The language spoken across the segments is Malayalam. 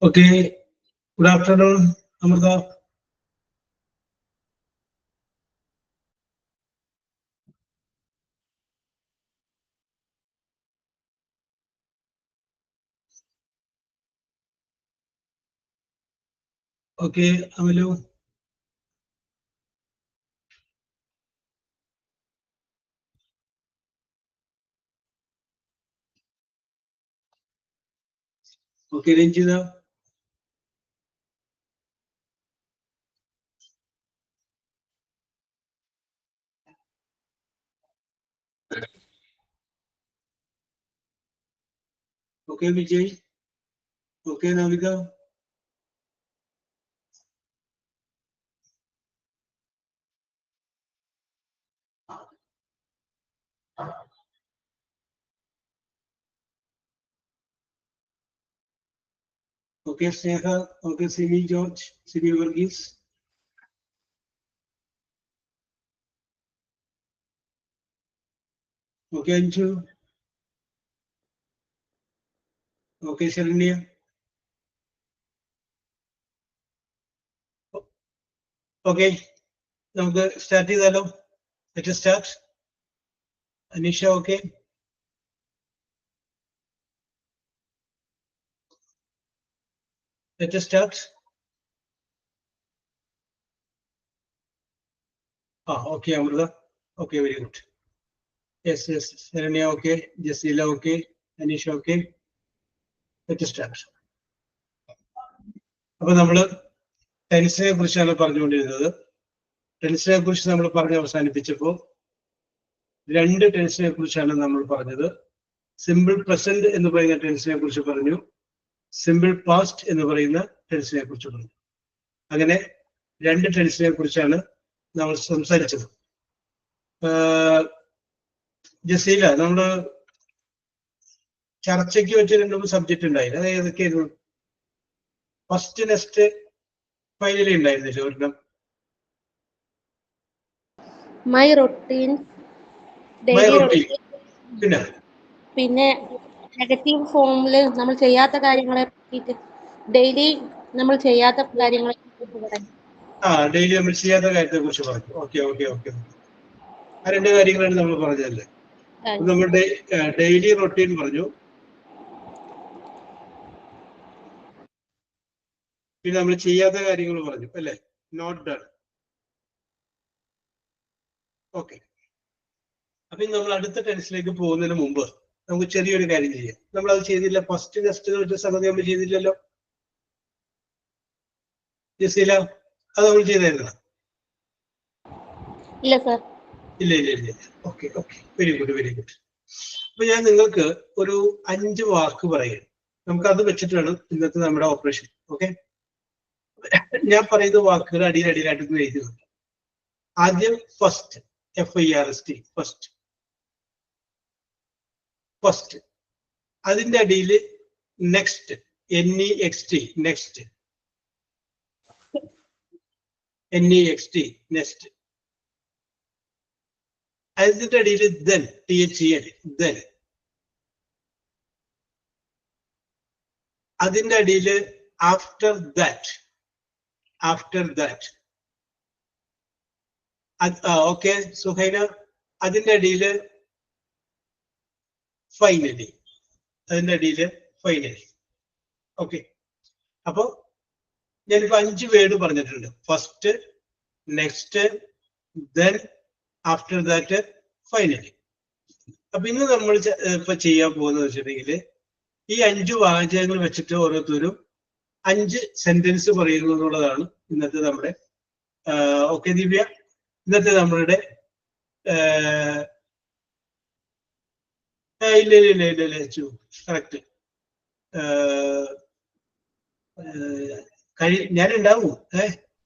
Okay, good afternoon, Amrita. Okay, Amalu. Okay, Renjida. Okay, Vijay. Okay, Navika. Okay, Sneha. Okay, Simi George. Simi Varghese. Okay, Anju. Okay, Sharanya. Okay, now the start is hello. Let us start. Anisha, okay. Let us start. Okay, Amrita. Okay, very good. Yes, yes. Sharanya, okay. Jasila, okay. Anisha, okay. Let us start. അപ്പോൾ നമ്മൾ ടെൻസിനെ കുറിച്ചാണ് പറഞ്ഞുകൊണ്ടിരുന്നത്. ടെൻസിനെ കുറിച്ച് നമ്മൾ പറഞ്ഞ് അവസാനിപ്പിച്ചപ്പോൾ രണ്ട് ടെൻസിനെ കുറിച്ചാണ് നമ്മൾ പറഞ്ഞത്. സിമ്പിൾ പ്രസന്റ് എന്ന് പറയുന്ന ടെൻസിനെ കുറിച്ച് പറഞ്ഞു, സിമ്പിൾ പാസ്റ്റ് എന്ന് പറയുന്ന ടെൻസിനെ കുറിച്ച് പറഞ്ഞു. അങ്ങനെ രണ്ട് ടെൻസിനെ കുറിച്ചാണ് നമ്മൾ സംസാരിച്ചത്. ജസീല, നമ്മള് ചർച്ചയ്ക്ക് വെച്ച രണ്ടു മൂന്ന് സബ്ജക്റ്റ് ഉണ്ടായില്ല, അത് ഏതൊക്കെയായിരുന്നു? ഫസ്റ്റ് നെക്സ്റ്റ് ഫൈനലി ഉണ്ടായിരുന്നില്ല ഒരെണ്ണം. മൈ റൊട്ടീൻ, പിന്നെ നെഗറ്റീവ് ഫോമിൽ നമ്മൾ ചെയ്യാത്ത കാര്യങ്ങളെ പറ്റിയിട്ട് ഡെയിലി നമ്മൾ ചെയ്യാത്ത കാര്യങ്ങളെ ഡെയിലി നമ്മൾ ചെയ്യാത്ത കാര്യത്തെ കുറിച്ച് പറഞ്ഞു. ഓക്കെ ഓക്കെ ഓക്കെ ആ രണ്ട് കാര്യങ്ങളാണ് നമ്മൾ പറഞ്ഞതല്ലേ. നമ്മുടെ ഡെയിലി റൊട്ടീൻ പറഞ്ഞു, പിന്നെ നമ്മൾ ചെയ്യാത്ത കാര്യങ്ങൾ പറഞ്ഞു അല്ലേ, നോട്ട് ഡൺ. ഓക്കെ, അപ്പൊ നമ്മൾ അടുത്ത ടെൻസിലേക്ക് പോകുന്നതിന് മുമ്പ് നമുക്ക് ചെറിയൊരു കാര്യം ചെയ്യാം. നമ്മൾ അത് ചെയ്തില്ല, ഫസ്റ്റ് നെക്സ്റ്റ് വെച്ച സംഗതി നമ്മൾ ചെയ്തില്ലല്ലോ ജസീല, അത് നമ്മൾ ചെയ്തായിരുന്നു? ഇല്ല സർ. ഇല്ല ഇല്ല ഇല്ല. Okay okay, very good very good. അപ്പൊ ഞാൻ നിങ്ങൾക്ക് ഒരു 5 വാക്ക് പറയുക, നമുക്ക് അത് വെച്ചിട്ട് വേണം ഇന്നത്തെ നമ്മുടെ ഓപ്പറേഷൻ. ഓക്കെ, ഞാൻ പറയുന്ന വാക്കുകൾ അടിയിലടിയിലായിട്ട് എഴുതുന്നുണ്ട്. ആദ്യം ഫസ്റ്റ്, FIRST, ഫസ്റ്റ്. ഫസ്റ്റ്, അതിന്റെ അടിയിൽ next, NEXT, next, NEXT, next. അതിന്റെ അടിയിൽ then, THEN, then. അതിന്റെ അടിയിൽ after that, after that. Okay Suhaina, അതിന്റെ അടിയിൽ ഫൈനലി, അതിന്റെ അടിയിൽ ഫൈനലി. ഓക്കെ, അപ്പൊ ഞാനിപ്പോ 5 വേർഡ് പറഞ്ഞിട്ടുണ്ട്. First, next, then, after that, finally. അപ്പൊ ഇന്ന് നമ്മൾ ഇപ്പൊ ചെയ്യാൻ പോകുന്നത് വെച്ചിട്ടുണ്ടെങ്കിൽ ഈ 5 വാചകങ്ങൾ വെച്ചിട്ട് ഓരോരുത്തരും 5 സെന്റൻസ് പറയുന്നു എന്നുള്ളതാണ് ഇന്നത്തെ നമ്മുടെ ഓക്കെ ദിവ്യ, ഇന്നത്തെ നമ്മളുടെ ഇല്ല ഇല്ല ഇല്ല ഇല്ല ഇല്ല ചു കറക്റ്റ് ഞാൻ ഉണ്ടാവും,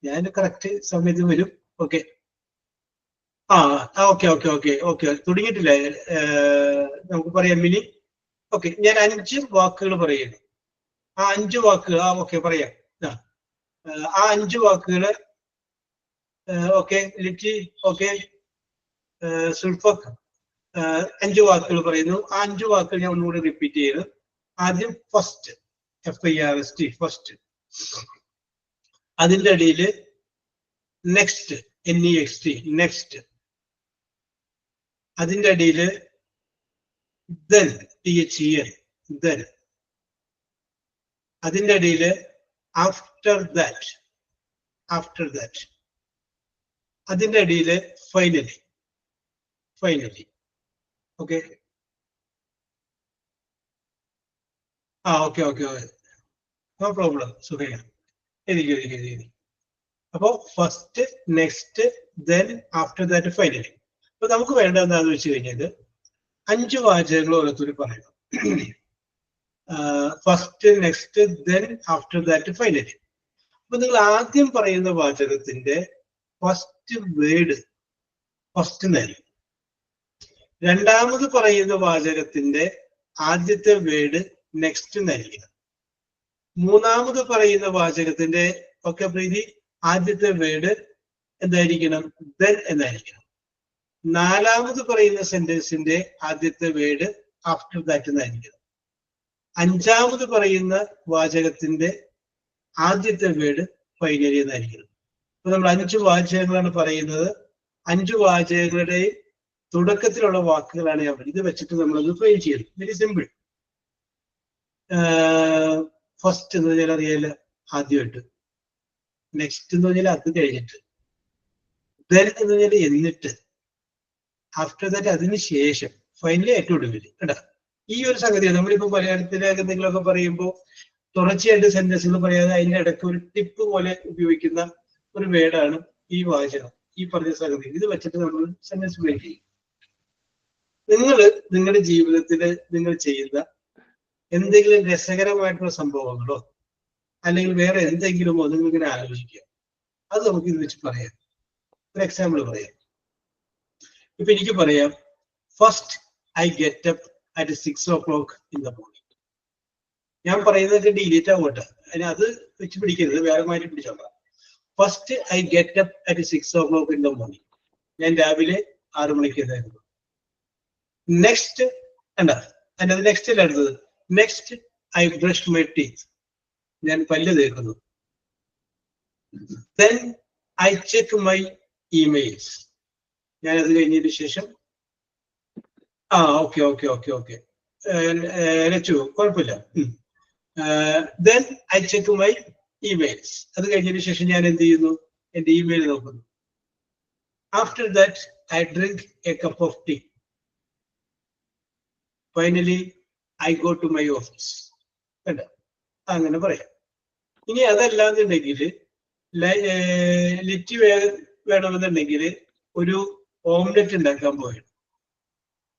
ഞാൻ കറക്റ്റ് സമയത്ത് വരും. Okay, okay okay okay okay, തുടങ്ങിയിട്ടില്ല, നമുക്ക് പറയാം മിനി. ഓക്കെ, ഞാൻ 5 വാക്കുകൾ പറയുന്നു. ആ 5 വാക്കുകൾ ഓക്കെ പറയാം. ആ 5 വാക്കുകള് ഓക്കെ ലിറ്റി, ഓക്കെ സുൽഫക് 5 വാക്കുകൾ പറയുന്നു. ആ 5 വാക്കുകൾ ഞാൻ ഒന്നുകൂടി റിപ്പീറ്റ് ചെയ്യുന്നു. ആദ്യം ഫസ്റ്റ്, FIRST, ഫസ്റ്റ്. അതിന്റെ അടിയിൽ നെക്സ്റ്റ്, NEXT, നെക്സ്റ്റ്. അതിന്റെ അടിയിൽ then, THEN, then. അതിന്റെ അടിയിൽ after that, after that. അതിന്റെ അടിയിൽ finally, finally. Okay. Okay okay okay, no problem. സുഖയ എഴുതി. അപ്പോ first, next, then, after that, finally. അപ്പൊ നമുക്ക് വേണ്ട എന്താണെന്ന് വെച്ച് കഴിഞ്ഞാൽ 5 വാചകങ്ങൾ ഓരോരുത്തർ പറയണം. First, next, then, after that, finally. അപ്പൊ നിങ്ങൾ ആദ്യം പറയുന്ന വാചകത്തിന്റെ ഫസ്റ്റ് വേർഡ് ഫസ്റ്റ് എന്നായിരിക്കും. രണ്ടാമത് പറയുന്ന വാചകത്തിന്റെ ആദ്യത്തെ വേർഡ് നെക്സ്റ്റ് എന്നായിരിക്കണം. മൂന്നാമത് പറയുന്ന വാചകത്തിന്റെ ഒക്കെ പ്രീതി ആദ്യത്തെ വേർഡ് എന്തായിരിക്കണം? ദെൻ എന്നായിരിക്കണം. നാലാമത് പറയുന്ന സെന്റൻസിന്റെ ആദ്യത്തെ വേർഡ് ആഫ്റ്റർ ദാറ്റ് എന്നായിരിക്കണം. അഞ്ചാമത് പറയുന്ന വാചകത്തിന്റെ ആദ്യത്തെ വേർഡ് ഫൈനലി എന്നായിരിക്കണം. അപ്പൊ നമ്മൾ 5 വാചകങ്ങളാണ് പറയുന്നത്. 5 വാചകങ്ങളുടെയും തുടക്കത്തിലുള്ള വാക്കുകളാണ് ഞാൻ ഇത് വെച്ചിട്ട് നമ്മളത് ഫ്രെയിം ചെയ്യുന്നത്. Very simple. ഫസ്റ്റ് എന്ന് പറഞ്ഞാൽ അറിയാലോ, ആദ്യമായിട്ട്. നെക്സ്റ്റ് എന്ന് പറഞ്ഞാൽ അത് കഴിഞ്ഞിട്ട്. ദെൻ എന്ന് പറഞ്ഞാൽ എന്നിട്ട്. ആഫ്റ്റർ ദാറ്റ് അതിന് ശേഷം. ഫൈനലി ഏറ്റവും ഒടുവിൽ. കേട്ടോ, ഈ ഒരു സംഗതിയാണ് നമ്മളിപ്പോ മലയാളത്തിലേക്ക് എന്തെങ്കിലുമൊക്കെ പറയുമ്പോൾ തുടർച്ചയായിട്ട് സെന്റൻസുകൾ പറയാതെ അതിന്റെ ഇടയ്ക്ക് ഒരു ടിപ്പ് പോലെ ഉപയോഗിക്കുന്ന ഒരു വേർഡാണ് ഈ വാചകം, ഈ പറഞ്ഞ സംഗതി. ഇത് വെച്ചിട്ട് നമ്മൾ സെന്റൻസ് ബ്രേക്ക് ചെയ്യും. നിങ്ങളുടെ ജീവിതത്തിൽ നിങ്ങൾ ചെയ്യുന്ന എന്തെങ്കിലും രസകരമായിട്ടുള്ള സംഭവങ്ങളോ അല്ലെങ്കിൽ വേറെ എന്തെങ്കിലുമോ നിങ്ങളിങ്ങനെ ആലോചിക്കുക. അത് നമുക്ക് ഇത് വെച്ച് പറയാം. ഒരു എക്സാമ്പിൾ പറയാം. ഇപ്പൊ എനിക്ക് പറയാം, first I get up at 6 o'clock in the morning. ഞാൻ പറയുന്നതൊക്കെ ഡിലീറ്റ് ആവട്ടെ, അതിന് അത് വെച്ച് പിടിക്കരുത്, വേറെ മാറ്റി പിടിച്ചോളാം. First I get up at 6 o'clock in the morning. ഞാൻ രാവിലെ 6 മണിക്ക് എഴുതായിരുന്നു. നെക്സ്റ്റ് എന്താ അതിനകത്ത് നെക്സ്റ്റ് അല്ല അടുത്തത്. Next I brush my teeth. ഞാൻ പല്ല് തേക്കുന്നു. Then I check my emails. ഞാൻ അത് കഴിഞ്ഞതിന് ശേഷം okay okay okay okay Lachu കുഴപ്പമില്ല. Then I check my emails. അത് കഴിഞ്ഞതിന് ശേഷം ഞാൻ എന്ത് ചെയ്യുന്നു? എന്റെ ഇമെയിൽ നോക്കുന്നു. After that I drink a cup of tea. Finally I go to my office. കണ്ട, അങ്ങനെ പറയാം. ഇനി അതല്ലാന്നുണ്ടെങ്കിൽ ലിറ്റി വേണമെന്നുണ്ടെങ്കിൽ ഒരു ഓംലെറ്റ് ഉണ്ടാക്കാൻ പോയത്.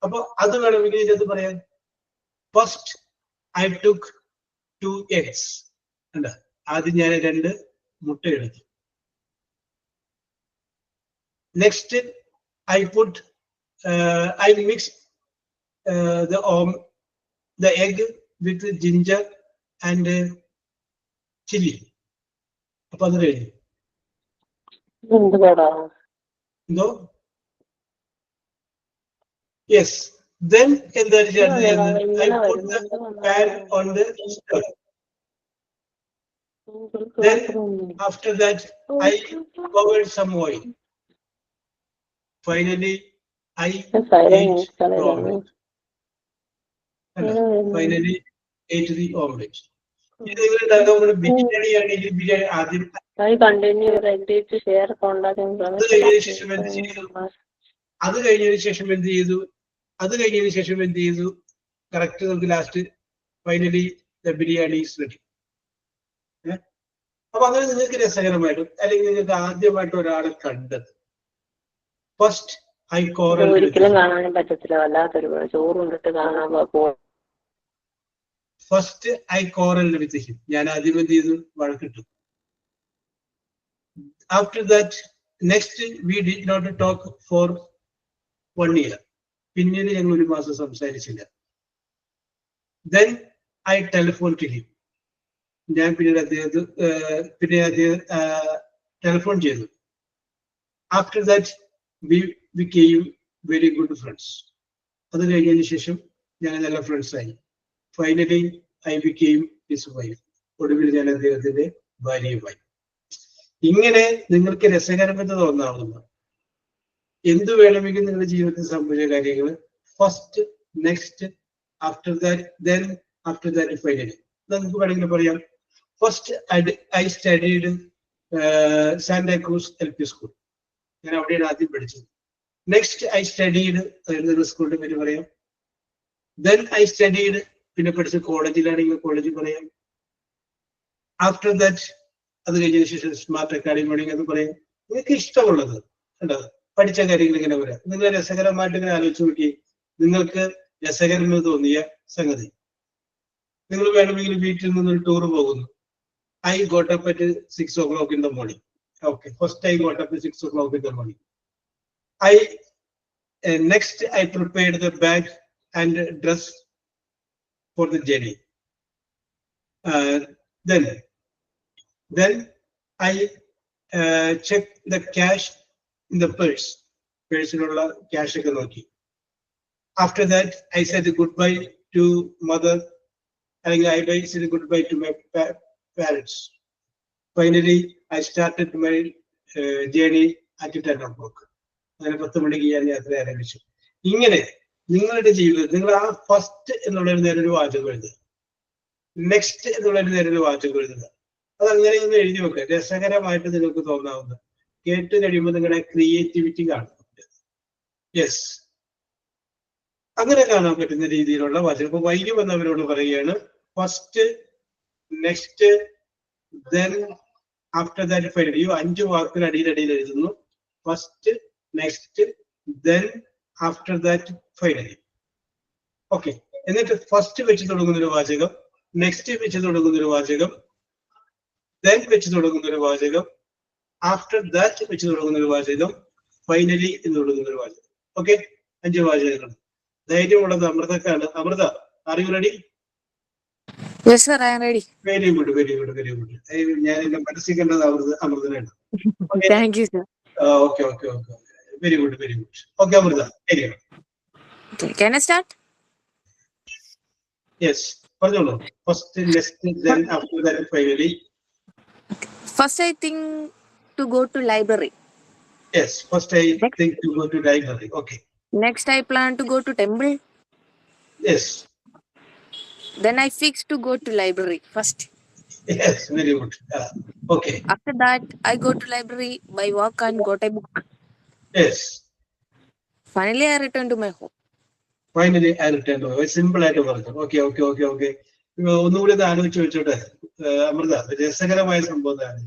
അപ്പൊ അത് വേണമെങ്കിൽ ഇതിനകത്ത് പറയാം, ഫസ്റ്റ് ഐ ടുക്ക് 2 eggs. കണ്ട, ആദ്യം ഞാൻ 2 മുട്ട എടുത്തു. Next I put I mix the egg with ginger and chili. അപ്പൊ അത് കഴിഞ്ഞു. എന്തോ? യെസ്. Then എന്താ ചെയ്യുന്നത്? I put the pan on the stove. Then after that I covered some oil. Finally I ate the omelette. Finally ate the omelette. ഇത് നിങ്ങൾ ബിരിയാണി ആണെങ്കിൽ ബിരിയാണി ആദ്യം അത് കഴിഞ്ഞതിന് ശേഷം എന്ത് ചെയ്തു? കറക്റ്റ് നമുക്ക് last finally the biryani is ready. അപ്പൊ അങ്ങനെ നിങ്ങൾക്ക് രസകരമായിട്ടും അല്ലെങ്കിൽ നിങ്ങൾക്ക് ആദ്യമായിട്ട് ഒരാളെ കണ്ടത് ഫസ്റ്റ് ഐ കോറൽ. ഒരിക്കലും കാണാനും പറ്റത്തില്ല, വല്ലാത്തൊരു ചോറുണ്ടിട്ട് കാണാൻ. First I quarrel with him. ഞാൻ ആദ്യം എന്ത് ചെയ്തു? വഴക്കിട്ടു. After that next we did not talk for 1 year. പിന്നീട് ഞങ്ങൾ 1 മാസം സംസാരിച്ചില്ല. Then I telephone to him. ഞാൻ പിന്നീട് അദ്ദേഹം ടെലിഫോൺ ചെയ്തു. After that we became very good friends. അത് കഴിഞ്ഞതിന് ശേഷം ഞങ്ങൾ നല്ല ഫ്രണ്ട്സ് ആയി. Finally I became his wife. ഒടുവിൽ ഞാൻ അദ്ദേഹത്തിന്റെ ഭാര്യയുമായി. ഇങ്ങനെ നിങ്ങൾക്ക് രസകരമെന്ന് തോന്നാവുന്ന എന്ത് വേണമെങ്കിലും നിങ്ങളുടെ ജീവിതത്തിൽ സംഭവിച്ച കാര്യങ്ങൾ first, next, after that, then, after that, finally. നമുക്ക് വേണമെങ്കിൽ പറയാം, first I studied Santa Cruz LP school. ഞാൻ അവിടെയാണ് ആദ്യം പഠിച്ചത്. നെക്സ്റ്റ് ഐ സ്റ്റഡീഡ് സ്കൂളിന്റെ പേര് പറയാം. ദെൻ ഐ സ്റ്റഡീഡ്, പിന്നെ പഠിച്ച കോളേജിലാണെങ്കിൽ കോളേജിൽ പറയാം. ആഫ്റ്റർ ദാറ്റ്, അത് കഴിഞ്ഞതിന് ശേഷം സ്മാർട്ട് അക്കാഡമി വേണമെങ്കിൽ അത് പറയാം. നിങ്ങൾക്ക് ഇഷ്ടമുള്ളത് കണ്ടോ, പഠിച്ച കാര്യങ്ങൾ ഇങ്ങനെ പറയാം. നിങ്ങൾ രസകരമായിട്ട് ഇങ്ങനെ ആലോചിച്ച് നോക്കി, നിങ്ങൾക്ക് രസകരമെന്ന് തോന്നിയ സംഗതി. നിങ്ങൾ വേണമെങ്കിൽ വീട്ടിൽ നിന്നൊരു ടൂർ പോകുന്നു. I got up at 6 o'clock in the morning. Okay, first I got up at 6 o'clock in the morning. Next I prepared the bag and dress for the journey. Then I checked the cash in the purse. Personal cash ഒക്കെ നോക്കി. After that I said goodbye to mother. I said goodbye to my parents. Finally I started my journey at 10 o'clock. അങ്ങനെ 10 മണിക്ക് ഞാൻ യാത്ര ആരംഭിച്ചു. ഇങ്ങനെ നിങ്ങളുടെ ജീവിതത്തിൽ നിങ്ങൾ ആ ഫസ്റ്റ് എന്നുള്ളൊരു നേരൊരു വാചകം എഴുതുക, നെക്സ്റ്റ് എന്നുള്ളൊരു നേരൊരു വാചകം എഴുതുക. അതങ്ങനെ ഒന്ന് എഴുതി വെക്കുക. രസകരമായിട്ട് നിങ്ങൾക്ക് തോന്നാവുന്ന, കേട്ട് കഴിയുമ്പോൾ നിങ്ങളുടെ ക്രിയേറ്റിവിറ്റി കാണും. യെസ്, അങ്ങനെ കാണാൻ പറ്റുന്ന രീതിയിലുള്ള വാചകം. ഇപ്പൊ വൈകി വന്നവരോട് പറയുകയാണ്, first, next, then, after that, finally. 5 വാക്കുകൾ അടിയിൽ എഴുതുന്നു. First, next, then, after that, finally. Okay. എന്നിട്ട് ഫസ്റ്റ് വെച്ച് തുടങ്ങുന്ന ഒരു വാചകം, നെക്സ്റ്റ് വെച്ച് തുടങ്ങുന്ന ഒരു വാചകം, ദെൻ വെച്ച് തുടങ്ങുന്ന ഒരു വാചകം, ആഫ്റ്റർ ദാറ്റ് വെച്ച് തുടങ്ങുന്ന ഒരു വാചകം, ഫൈനലി എന്ന് തുടങ്ങുന്ന ഒരു വാചകം. ഓക്കെ, 5 വാചകങ്ങൾ. ധൈര്യമുള്ളത് അമൃതക്കാണ്. Amrita, are you ready? Yes, sir, I am ready. Very good, very good, very good. ഞാൻ എന്റെ മനസ്സിൽ കണ്ടത് അമൃതനാണ്. Thank you, sir. Okay okay okay, very good, very good. Okay Amrita, ശരിയാണ്. Okay, can I start? Yes, പറഞ്ഞോളൂ. First, next, then, after that, finally. First, I think to go to library. Yes, first I think to go to library. Okay. Next, I plan to go to temple. Yes. Then I fix to go to library first. Yes, very good. Okay. After that, I go to library by walk and got a book. Yes. Finally, I return to my home. Finally, I returned home. Simple ആയിട്ട് പറഞ്ഞു. Okay, okay, okay, okay. ഒന്നുകൂടി ഇത് ആലോചിച്ച് വെച്ചോട്ടെ അമൃത. രസകരമായ സംഭവം ആണ്.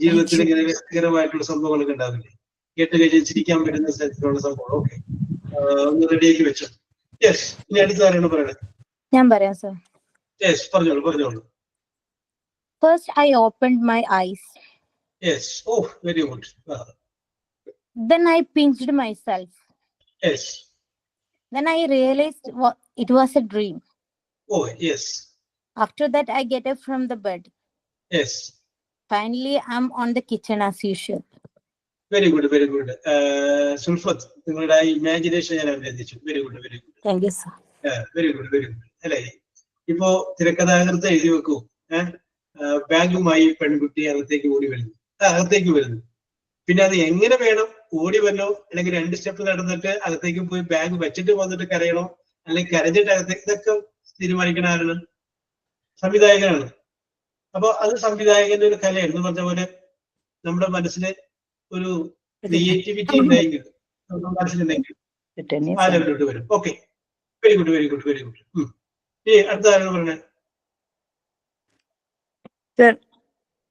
ജീവിതത്തിൽ ഇങ്ങനെ രസകരമായിട്ടുള്ള സംഭവങ്ങളൊക്കെ ഉണ്ടാവില്ലേ, കേട്ട് കഴിഞ്ഞ് ചിരിക്കാൻ പറ്റുന്ന തരത്തിലുള്ള സംഭവം. ഓക്കെ, ഒന്ന് റെഡിയാക്കി വെച്ചോ. യെസ്, ഇനി അടുത്ത ആരാണ് പറയണത്? ഞാൻ പറയാം സർ. യെസ്, പറഞ്ഞോളൂ, പറഞ്ഞോളൂ. First I opened my eyes. Yes, oh very good. Then I pinched myself. Yes. Then I realized it was a dream. Oh yes. After that I get up from the bed. Yes. Finally I'm on the kitchen as usual. Very good, very good. Sulfath, നിങ്ങളുടെ ഇമാജിനേഷൻ ഞാൻ അഭിനന്ദിച്ചു. Very good, very good. Thank you sir. Very good, very good. അല്ലേ, ഇപ്പോ തിരക്കഥാകൃത്ത് എഴുതി വെക്കൂ, ബാഗുമായി പെൺകുട്ടി അകത്തേക്ക് വരുന്നു. പിന്നെ അത് എങ്ങനെ വേണം, ഓടി വരണോ, അല്ലെങ്കിൽ 2 സ്റ്റെപ്പ് നടന്നിട്ട് അകത്തേക്ക് പോയി ബാഗ് വെച്ചിട്ട് വന്നിട്ട് കരയണോ, അല്ലെങ്കിൽ കരഞ്ഞിട്ട് അകത്തേക്ക്, ഇതൊക്കെ തീരുമാനിക്കണ ആരാണ്? സംവിധായകനാണ്. അപ്പൊ അത് സംവിധായകന്റെ ഒരു കല എന്ന് പറഞ്ഞ പോലെ നമ്മുടെ മനസ്സിന് ഒരു ക്രിയേറ്റിവിറ്റി ഉണ്ടെങ്കിൽ, മനസ്സിലുണ്ടെങ്കിൽ ആ ലെവലിലോട്ട് വരും. Okay, very good, very good, very good. അടുത്ത ആരാണ് പറഞ്ഞത്?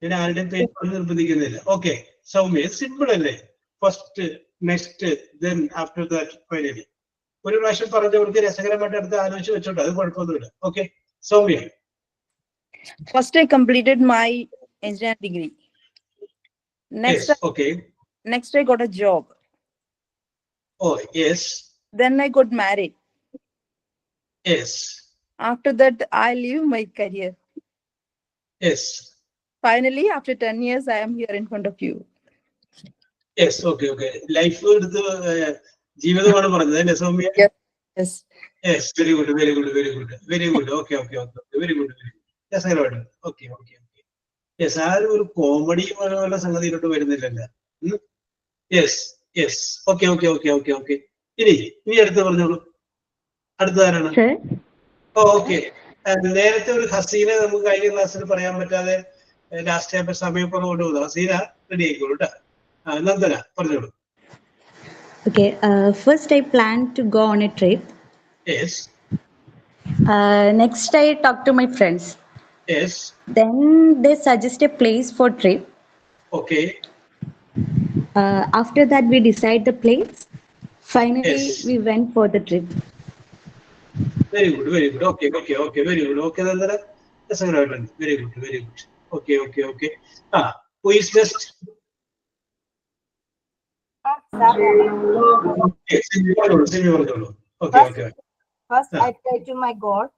ഞാൻ ആരുടെയും പേര് പറഞ്ഞ് നിർബന്ധിക്കുന്നില്ല. ഓക്കെ, സൗമ്യ. സിമ്പിൾ അല്ലേ? First, next, then, after that, finally. ഒരു പ്രാവശ്യം പറഞ്ഞവർക്ക് രസകരമായിട്ട് അടുത്ത് ആലോചിച്ച് വെച്ചോട്ടെ, അത് കുഴപ്പമൊന്നുമില്ല. Okay, Soumya. First, I completed my engineering degree. Next, Yes, okay. Next I got a job. Oh, yes. Then I got married. Yes. After that, I leave my career. Yes. Finally, after 10 years, I am here in front of you. Yes, okay, okay. Life എടുത്ത് ജീവിതമാണ് പറഞ്ഞത് അല്ലേ Soumya? Yes. Yes, very good, very good, very good, very good. Okay, okay, okay, very good, very good. രസകരമായിട്ട്. Okay okay okay. യെസ്, ആരും ഒരു കോമഡി പോലുള്ള സംഗതിയിലോട്ട് വരുന്നില്ലല്ലോ. Yes yes. Okay okay okay okay okay. ഇനി അടുത്ത് പറഞ്ഞോളൂ. അടുത്തതാരാണ്? ഓക്കെ. നേരത്തെ ഒരു ഹസീന നമുക്ക് കഴിഞ്ഞ ക്ലാസ്സിൽ പറയാൻ പറ്റാതെ ലാസ്റ്റ് ആയപ്പോ സമയപ്പുറം കൊണ്ടുപോകുന്നു. ഹസീന റെഡി ആയിക്കോളൂ കേട്ടോ. നന്ദന പറഞ്ഞോളൂ. Okay, first I plan to go on a trip. Yes. Next I talk to my friends. Yes. Then they suggest a place for trip. Okay. After that we decide the place. Finally, Yes. we went for the trip. Very good, very good. Okay, okay, okay, very good. Okay, Nandana. That's all right. Very good, very good. Okay, okay, okay. Who is next? Yes, Simi Vargalo. Okay, okay. First, I pray to my God.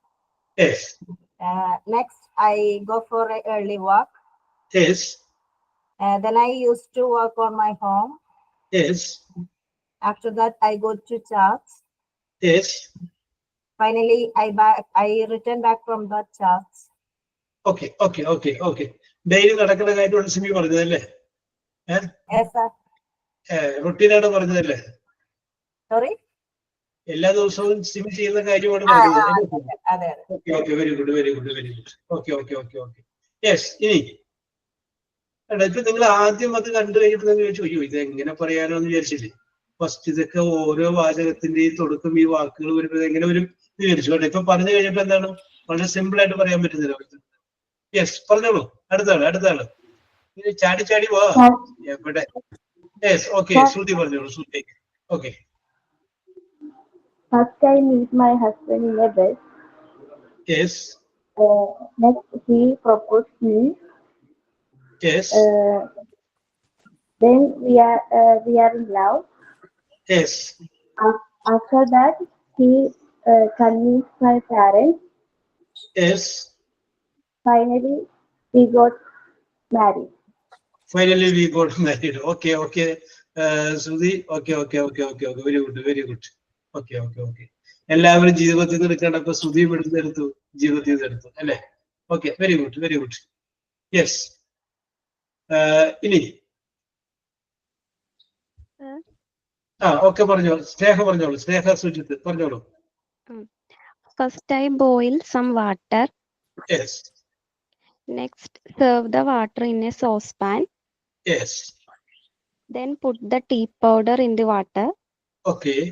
Yes. Next, I go for an early walk. Yes. Then I used to work on my home. Yes. After that, I go to church. Yes. Finally, I return back from that church. Okay, okay, okay, okay. Daily നടക്കുന്ന കാര്യമാണ് സിമി പറഞ്ഞതല്ലേ? Yes, sir. റൊട്ടീനാണ് പറഞ്ഞതല്ലേ? Sorry? എല്ലാ ദിവസവും സിമി ചെയ്യുന്ന കാര്യമാണ് പറഞ്ഞത്. അതെ. Okay okay, very good, very good, very good. Okay okay okay okay. Yes. ഇനി ഇപ്പൊ നിങ്ങൾ ആദ്യം അത് കണ്ടു കഴിഞ്ഞിട്ട് നിങ്ങൾ ചോദിച്ചു, അയ്യോ ഇത് എങ്ങനെ പറയാനോ എന്ന് വിചാരിച്ചില്ലേ? ഫസ്റ്റ് ഇതൊക്കെ ഓരോ വാചകത്തിന്റെയും തുടക്കം ഈ വാക്കുകൾ വരുമ്പോൾ എങ്ങനെ വരും വിചാരിച്ചു കേട്ടോ. ഇപ്പൊ പറഞ്ഞു കഴിഞ്ഞപ്പോ എന്താണ് വളരെ സിമ്പിൾ ആയിട്ട് പറയാൻ പറ്റുന്നില്ല. യെസ്, പറഞ്ഞോളൂ. അടുത്താണ് ഇനി ചാടി ചാടി പോവാ എവിടെ. Yes, okay. ശ്രുതി പറഞ്ഞോളൂ. Shruti. Okay. First, I meet my husband in a bus. Yes. Next, he proposed me. Yes. Then we are in love. Yes. After that, he convinced my parents. Yes. Finally, we got married. Finally we got married. Okay, okay. Sudhi, okay, okay, okay, okay, okay. Very good, very good. Okay, okay, okay. എല്ലാവരും ജീവിതത്തിൽ നിന്ന് എടുക്കേണ്ടപ്പോ ശ്രുതി എടുത്തു ജീവിതത്തിൽ നിന്ന് എടുത്തു അല്ലേ? Okay, very good, very good. Yes. ഇനി ഓക്കെ പറഞ്ഞോളൂ. സ്നേഹ പറഞ്ഞോളൂ. സ്നേഹ സുജിത്ത് പറഞ്ഞോളൂ. First, I boil some water. Yes. Next, serve the water in a saucepan. Yes. Then put the tea powder in the water. Okay.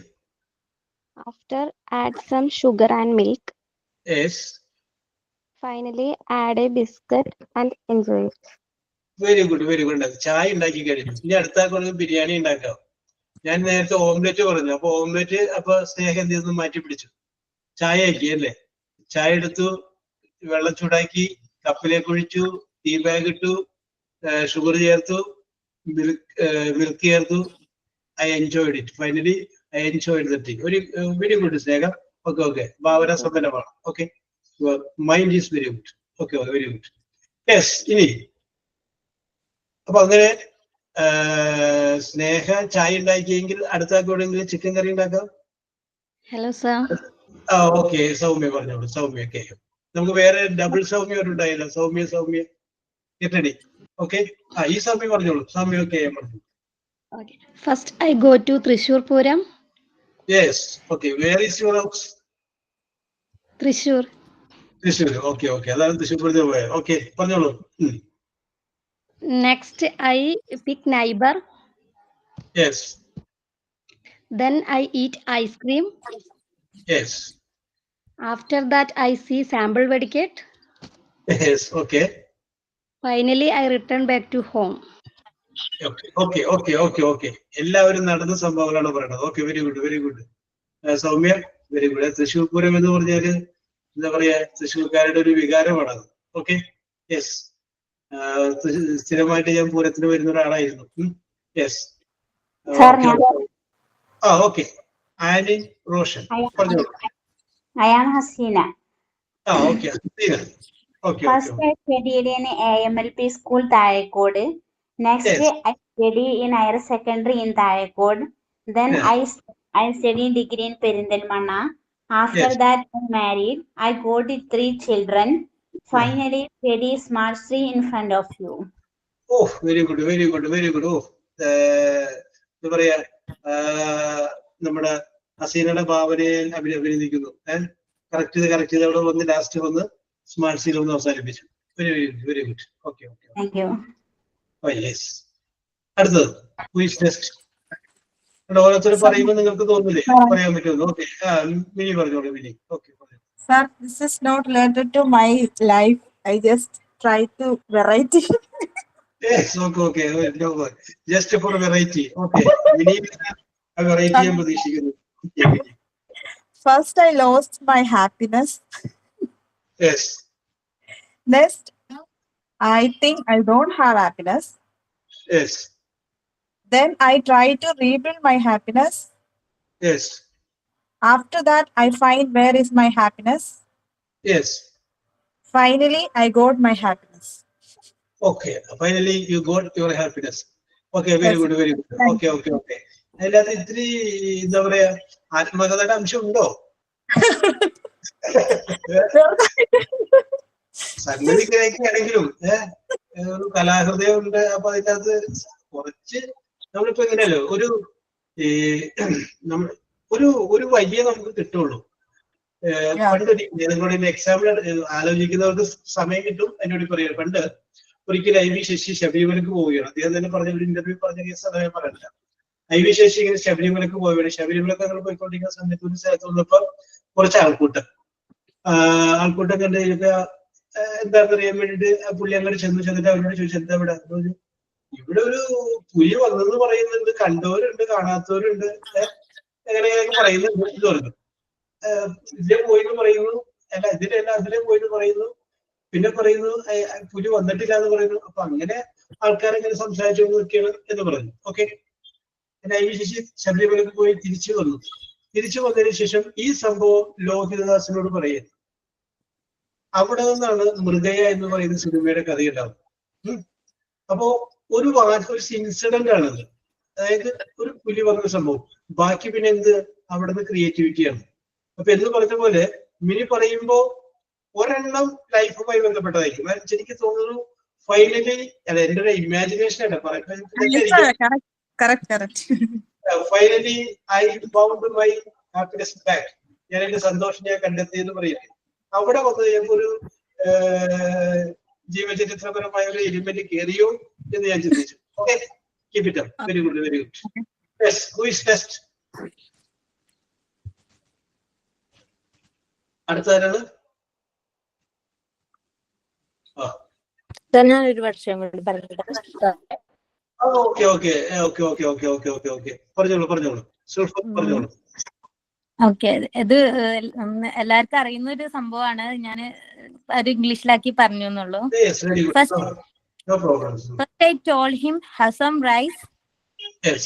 After, add some sugar and milk. Yes. Finally, add a biscuit and enjoy it. Very good, very good. ചായ ഉണ്ടാക്കി കഴിഞ്ഞു. ഇനി അടുത്ത ബിരിയാണി ഉണ്ടാക്കാം. ഞാൻ നേരത്തെ ഓംലെറ്റ് പറഞ്ഞു. അപ്പൊ ഓംലെറ്റ് അപ്പൊ സ്നേഹം എന്ത് ചെയ്തു മാറ്റി പിടിച്ചു. ചായ ആക്കി അല്ലേ? ചായ എടുത്തു, വെള്ളം ചൂടാക്കി, കപ്പിലേക്ക് ഒഴിച്ചു, ടീ ബാഗ് ഇട്ടു, ഷുഗർ ചേർത്തു, മിൽക്ക് ചേർത്തു. I enjoyed it. Finally I enjoyed the tea. ഒരു വെരി ഗുഡ് സ്നേഹം. Okay okay. ഭാവന സമ്പന്നമാണ്. Okay, mind is very good. Okay, very good. Yes. ഇനി അപ്പൊ അങ്ങനെ സ്നേഹ ചായ ഉണ്ടാക്കിയെങ്കിൽ അടുത്താക്കോടെങ്കിൽ ചിക്കൻ കറി ഉണ്ടാക്കാം. Hello, sir. ഓക്കെ. സൗമ്യ പറഞ്ഞോളൂ. സൗമ്യ കെ. നമുക്ക് വേറെ ഡബിൾ സൗമ്യ ഉണ്ടായില്ല. സൗമ്യ എട്ടടി. ഓക്കെ. ഈ സൗമ്യ പറഞ്ഞോളൂ. സൗമ്യ കെ പറഞ്ഞു. Okay. First, I go to Thrissur Puram. Yes. Okay. Where is your house? Thrissur. Thrissur. Okay okay. അതാണ് തൃശ്ശൂർ പൂരത്തിന് പോയത്. ഓക്കെ, പറഞ്ഞോളൂ. Next, I pick neighbor. Yes. Then I eat ice cream. Yes. After that, I see sample vetiquette. Yes. Okay. Finally, I return back to home. Okay okay okay okay. എല്ലാവരും നടന്ന സംഭവങ്ങളാണ് പറയുന്നത്. Okay, very good, very good. Soumya, very good. Thrissur Pooram എന്ന് പറഞ്ഞാല് എന്താ പറയാ, തൃശ്ശൂർക്കാരുടെ ഒരു വികാരമാണത്. ഓക്കെ. യെസ്. സ്ഥിരമായിട്ട് ഞാൻ പൂരത്തിന് വരുന്ന ഒരാളായിരുന്നു. യെസ്. ഓക്കെ. ആനി റോഷൻ പറഞ്ഞോളൂ. I am Hasina. Okay. First, I studied in AMLP school, Thayakkod. Next, Yes. I studied in higher secondary in Thayakkod. Then Yes. I studied degree in Perindalmanna. After Yes. that, I married. I got 3 children. Finally, Teddy smartly in front of you. Oh, very good, very good, very good. Oh, എന്താ പറയാ, നമ്മുടെ ഹസീനയുടെ ഭാവനയെ അഭിനന്ദിക്കുന്നു. കറക്റ്റ് ചെയ്ത് അവിടെ വന്ന് ലാസ്റ്റ് വന്ന് സ്മാർട്ട് സീൽ ഒന്ന് അവസാനിപ്പിച്ചു. Very very good, very good. Okay okay. Thank you. Oh yes. അടുത്തത് ക്വിസ് ടെസ്റ്റ്. ഓരോരുത്തർ പറയുമ്പോൾ നിങ്ങൾക്ക് തോന്നില്ലേ പറയാൻ പറ്റുമെന്ന്? ഓക്കെ, മിനി പറഞ്ഞോളൂ. Mini, okay. Sir, this is not related to my life. I just try to variety. Yes, okay. No, just for variety. Okay. Mini variety ഞാൻ പ്രതീക്ഷിക്കുന്നു. First, I lost my happiness. Yes. Next, I think I don't have happiness. Yes. Then I try to rebuild my happiness. Yes. After that, I find where is my happiness. Yes. Finally, I got my happiness. Okay. Finally, you got your happiness. Okay, very good, very good. Okay. അതിനകത്ത് ഇത്തിരി എന്താ പറയാ ആത്മകഥയുടെ അംശം ഉണ്ടോ? സംഗതി ആണെങ്കിലും ഒരു കലാഹൃദയം ഉണ്ട്. അപ്പൊ അതിനകത്ത് കുറച്ച് നമ്മളിപ്പോ എങ്ങനെയല്ലോ ഒരു വഴിയെ നമുക്ക് കിട്ടുള്ളൂ. പണ്ട് നിങ്ങളുടെ എക്സാമ്പിൾ ആലോചിക്കുന്നവർക്ക് സമയം കിട്ടും. എന്നോട് പറയാം, പണ്ട് ഒരിക്കലും IV ശശി ശബരിമലക്ക് പോവുകയാണ്. അദ്ദേഹം തന്നെ പറഞ്ഞ ഒരു ഇന്റർവ്യൂ പറഞ്ഞ കേസ് അദ്ദേഹം പറഞ്ഞില്ല. IV ശശി ഇങ്ങനെ ശബരിമലക്ക് പോവുകയാണ്. ശബരിമലക്ക് ഞങ്ങൾ പോയിക്കൊണ്ടിരിക്കുന്ന സമയത്ത് ഒരു സ്ഥലത്ത് വന്നപ്പോ കുറച്ച് ആൾക്കൂട്ടം കണ്ടു കഴിഞ്ഞപ്പോ എന്താണെന്ന് അറിയാൻ വേണ്ടിട്ട് പുള്ളി അങ്ങോട്ട് ചെന്നിട്ട് അവരോട് ചോദിച്ചു, എന്താ ഇവിടെ ഒരു പുലി വന്നെന്ന് പറയുന്നുണ്ട്, കണ്ടവരുണ്ട്, കാണാത്തവരുണ്ട്, എങ്ങനെയൊക്കെ പറയുന്നുണ്ട് എന്ന് പറഞ്ഞു. ഇതിലെ പോയിന്ന് പറയുന്നു, അതിലെ പോയിന്ന് പറയുന്നു, പിന്നെ പറയുന്നു പുലി വന്നിട്ടില്ല എന്ന് പറയുന്നു. അപ്പൊ അങ്ങനെ ആൾക്കാരെങ്ങനെ സംസാരിച്ചു നോക്കിയാണ് എന്ന് പറഞ്ഞു. ഓക്കെ. പിന്നെ IV ശശി ശബരിമലക്ക് പോയി തിരിച്ചു വന്നതിന് ശേഷം ഈ സംഭവം ലോഹിതദാസിനോട് പറയുന്നു. അവിടെ നിന്നാണ് മൃഗയ എന്ന് പറയുന്ന സിനിമയുടെ കഥയുണ്ടാവും. അപ്പോ ഒരു ഇൻസിഡന്റ് ആണത്. അതായത് ഒരു പുലി വന്ന സംഭവം, ബാക്കി പിന്നെ എന്ത് അവിടുന്ന് ക്രിയേറ്റിവിറ്റിയാണ്. അപ്പൊ എന്ന് പറഞ്ഞ പോലെ മിനി പറയുമ്പോ ഒരെണ്ണം ലൈഫുമായി ബന്ധപ്പെട്ടതായിരിക്കും. എനിക്ക് തോന്നുന്നു ഫൈനലി എന്റെ ഒരു ഇമാജിനേഷൻ അല്ല finally I found my happiness back. ഞാൻ എന്റെ സന്തോഷം ഞാൻ കണ്ടെത്തി എന്ന് പറയുന്നത്. അവിടെ വന്ന് കഴിയുമ്പോൾ ഒരു ജീവചരിത്രപരമായ ഒരു എലിമെന്റ് കയറിയോ എന്ന് ഞാൻ ചിന്തിച്ചു. Okay, keep it up. Very good, very good. Yes, quiz test. അടുത്തതാണ് ഞാനൊരു വർഷം കൂടി പറഞ്ഞോളൂ. ഓക്കെ, ഇത് എല്ലാവർക്കും അറിയുന്ന ഒരു സംഭവമാണ്. ഞാൻ അത് ഇംഗ്ലീഷിലാക്കി പറഞ്ഞു എന്നുള്ളൂ. First I told him have some rice. Yes.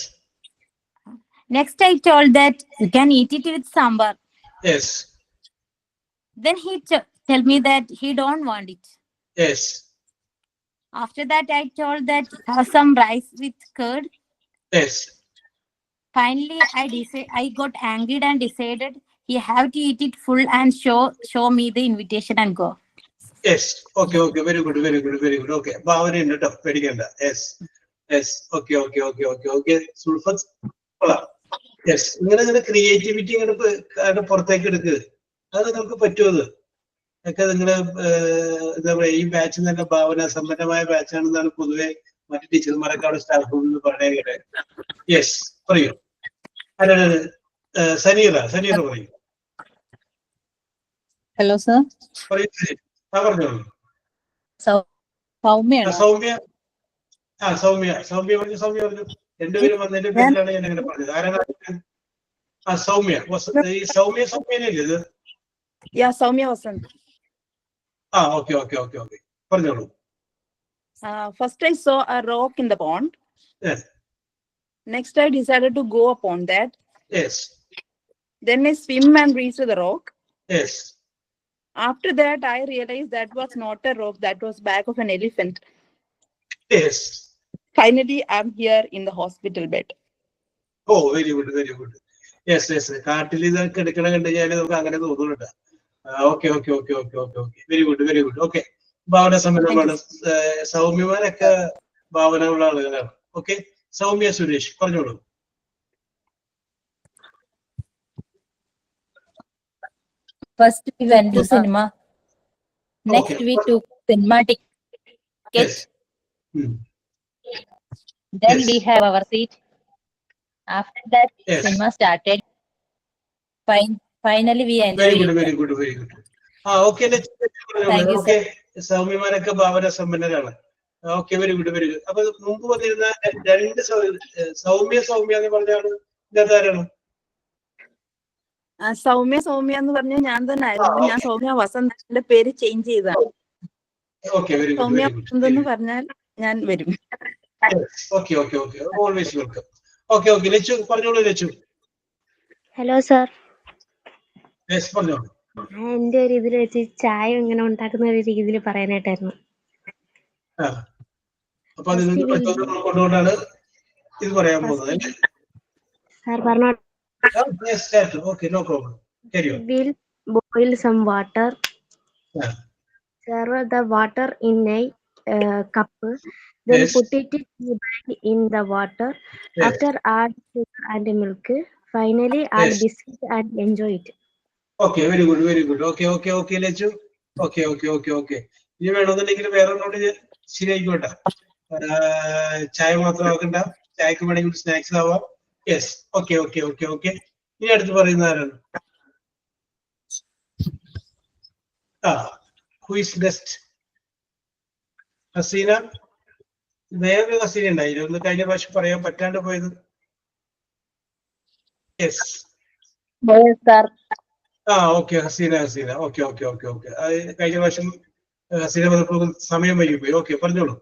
Next I told that you can eat it with sambar. Yes. Then he tell me that he don't want it. Yes. After that I told that have some rice with curd. Yes. Finally I got angry and decided he have to eat it full and show me the invitation and go. Yes. Okay. Very good. Okay. ഭാവന ഉണ്ട് കേട്ടോ, പേടിക്കണ്ട. Yes. Okay. സുൽഫത്ത്. Yes. ഇങ്ങനെ ക്രിയേറ്റിവിറ്റി ഇങ്ങനെ പുറത്തേക്ക് എടുക്കുക. അത് നമുക്ക് പറ്റുമത് ഒക്കെ. നിങ്ങള് എന്താ പറയാ, ഈ ബാച്ച് നല്ല ഭാവന സമ്പന്നമായ ബാച്ചാണെന്നാണ് പൊതുവെ മറ്റു ടീച്ചർമാരൊക്കെ അവിടെ സ്റ്റാഫ് റൂമിൽ പറയാൻ കേട്ടെ. യെസ്, പറയൂ. ആരാണ്? സനീറ പറയൂ. Hello, sir. പറയൂ. പറഞ്ഞോളൂ. സൗമ്യ പറഞ്ഞു. രണ്ടുപേരും വന്നതിന്റെ പേരിലാണ് ഞാൻ അങ്ങനെ പറഞ്ഞത്. ആരാണ്? സൗമ്യനല്ലേ ഇത്? Soumya Vasant. Okay. പറഞ്ഞോളൂ. First I saw a rock in the pond. Yes. Next I decided to go upon that. Yes. Then I swim and reach the rock. Yes. After that I realized that was not a rock, that was back of an elephant. Yes. Finally I'm here in the hospital bed. Oh, very good. Yes. കാട്ടിൽ ഇതൊക്കെ എടുക്കണ കണ്ടു കഴിഞ്ഞാൽ നമുക്ക് അങ്ങനെ തോന്നുന്നുണ്ട്. Okay okay okay okay okay okay very good very good. Okay, ഭാവന സമ്പന്നമാണ്. സൗമ്യമാരൊക്കെ ഭാവനയുള്ള ആളുകളാണ്. ഓക്കെ, സൗമ്യ സുരേഷ് പറഞ്ഞോളൂ. First we went to cinema. Next we took cinema ticket. Yes. Then Yes. we have our seat. After that Yes. cinema started. Finally we very enjoyed good it. Very good very good. Okay Thank you, okay, സൗമ്യമാരൊക്കെ ഭാവന സമ്പന്നരാണ്. Okay, very good very good. അപ്പൊ മുമ്പ് വന്നിരുന്ന രണ്ട് സൗമ്യ എന്ന് പറഞ്ഞാണ് ഇതാരാണ്? സൗമ്യ എന്ന് പറഞ്ഞ ഞാൻ തന്നെ ആയിരുന്നു. ഞാൻ സൗമ്യ വസന്തന്റെ പേര് ചേഞ്ച് ചെയ്തതാണ്. Okay, very good Soumya very good. Vasanth എന്ന് പറഞ്ഞാൽ ഞാൻ വരും. Okay okay okay, always welcome. Okay okay, Lachu പറഞ്ഞോളൂ. ലച്ചു. Hello sir. യെസ് പറഞ്ഞോളൂ. എന്റെ ഒരു ഇതിൽ വെച്ച് ചായ ഇങ്ങനെ ഉണ്ടാക്കുന്ന ഒരു രീതിയിൽ പറയാനായിട്ടായിരുന്നു. അപ്പൊ അത് നിങ്ങൾക്ക് പറ്റുന്ന കൊണ്ടുകൊണ്ടാണ് ഇത് പറയാൻ പോകുന്നത് അല്ലേ? സാർ പറഞ്ഞോ. Okay, no problem. Carry on. We'll boil some water. Serve the water in a cup. Then Yes. put it in the water. Yes. After add sugar and milk. Finally add Yes. biscuit and enjoy it. Okay, very good, very good. Okay, okay, okay, Lechu. Okay, okay, okay, okay. ഇനി വേണമെന്നുണ്ടെങ്കിൽ വേറെ ഒന്നുകൂടി ശരിയായിക്കോട്ടെ. ചായ മാത്രം ആക്കണ്ട, ചായക്ക് വേണമെങ്കിൽ സ്നാക്സ് ആവാം. Yes, okay okay okay okay. ഇനി അടുത്ത് പറയുന്ന ആരാണ്? Who is next? ഹസീന. വേറൊരു ഹസീന ഉണ്ടായില്ല, ഒന്ന് കഴിഞ്ഞ പ്രാവശ്യം പറയാൻ പറ്റാണ്ട് പോയത്. Yes. Okay, Haseena. Okay okay okay okay. കഴിഞ്ഞ പ്രാവശ്യം ഹസീന വന്നപ്പോൾ സമയം വൈകി പോയി. ഓക്കെ, പറഞ്ഞോളൂ.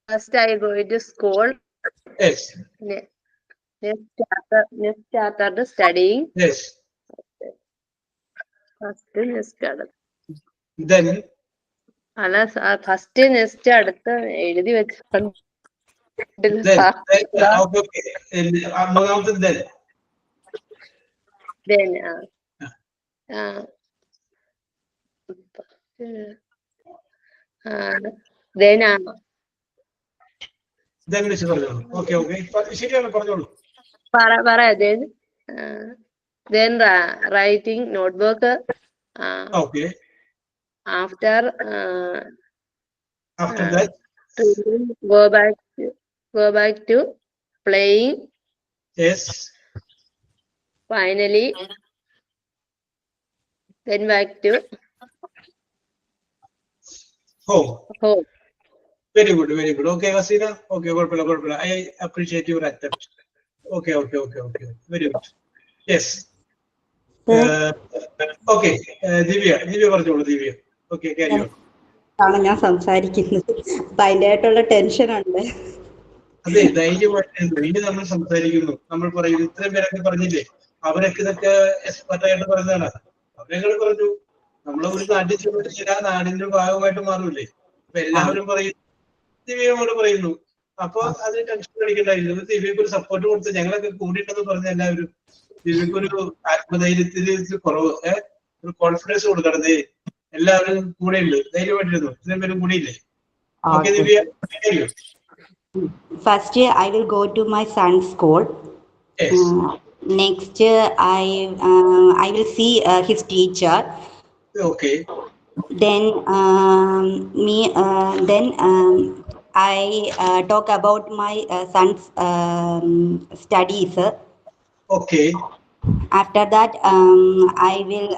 First I go to school. Yes. Next started studying. Yes. First Then. അല്ല സാർ, ഫസ്റ്റ് നെക്സ്റ്റ് അടുത്ത് എഴുതി വെച്ചിട്ടുണ്ട്. മൂന്നാമത്തെ ശരിയാണ്, പറഞ്ഞോളൂ. Then writing notebook. Okay. After that, go back to playing. Yes. Finally, then back to home. Very good, very good. Okay, Hasina. Okay, good. I appreciate your attempt. Okay. Very good. Yes. Okay. Divya പറഞ്ഞോളൂ. ദിവ്യ. Okay, carry on. ആണ് ഞാൻ സംസാരിക്കുന്നത്. അപ്പൊ അതിൻ്റെതായിട്ടുള്ള ടെൻഷൻ ഉണ്ട്. അതെ, ധൈര്യമായിട്ട് ഇനി നമ്മൾ സംസാരിക്കുന്നു. നമ്മൾ പറയുന്നു, ഇത്രയും പേരൊക്കെ പറഞ്ഞില്ലേ, അവരൊക്കെ ഇതൊക്കെ എക്സ്പെർട്ടായിട്ട് പറഞ്ഞതാണ്. അവരങ്ങൾ പറഞ്ഞു, നമ്മളൊരു നാട്ടിൽ ചെന്നിട്ട് ചില നാടിന്റെ ഭാഗമായിട്ട് മാറൂലേ. അപ്പൊ എല്ലാവരും പറയും, ദിവ്യയോട് പറയുന്നു. അപ്പൊ അതിന് ടെൻഷൻ അടിക്കണ്ടായിരുന്നു. ദിവ്യക്ക് ഒരു സപ്പോർട്ട് കൊടുത്ത് ഞങ്ങളൊക്കെ കൂടിയിട്ടെന്ന് പറഞ്ഞ എല്ലാവരും ദിവ്യക്കൊരു ആത്മധൈര്യത്തിന് കുറവ്, ഒരു കോൺഫിഡൻസ് കൊടുക്കണത്. എല്ലാവരും കൂടെ ഉണ്ട്, ധൈര്യമായിട്ടിരുന്നു. ഇത്രയും പേരും കൂടിയില്ലേ. Okay Divya. First I will go to my son's school. Yes. Next I will see his teacher. Okay. Then I talk about my son's studies. Okay. After that I will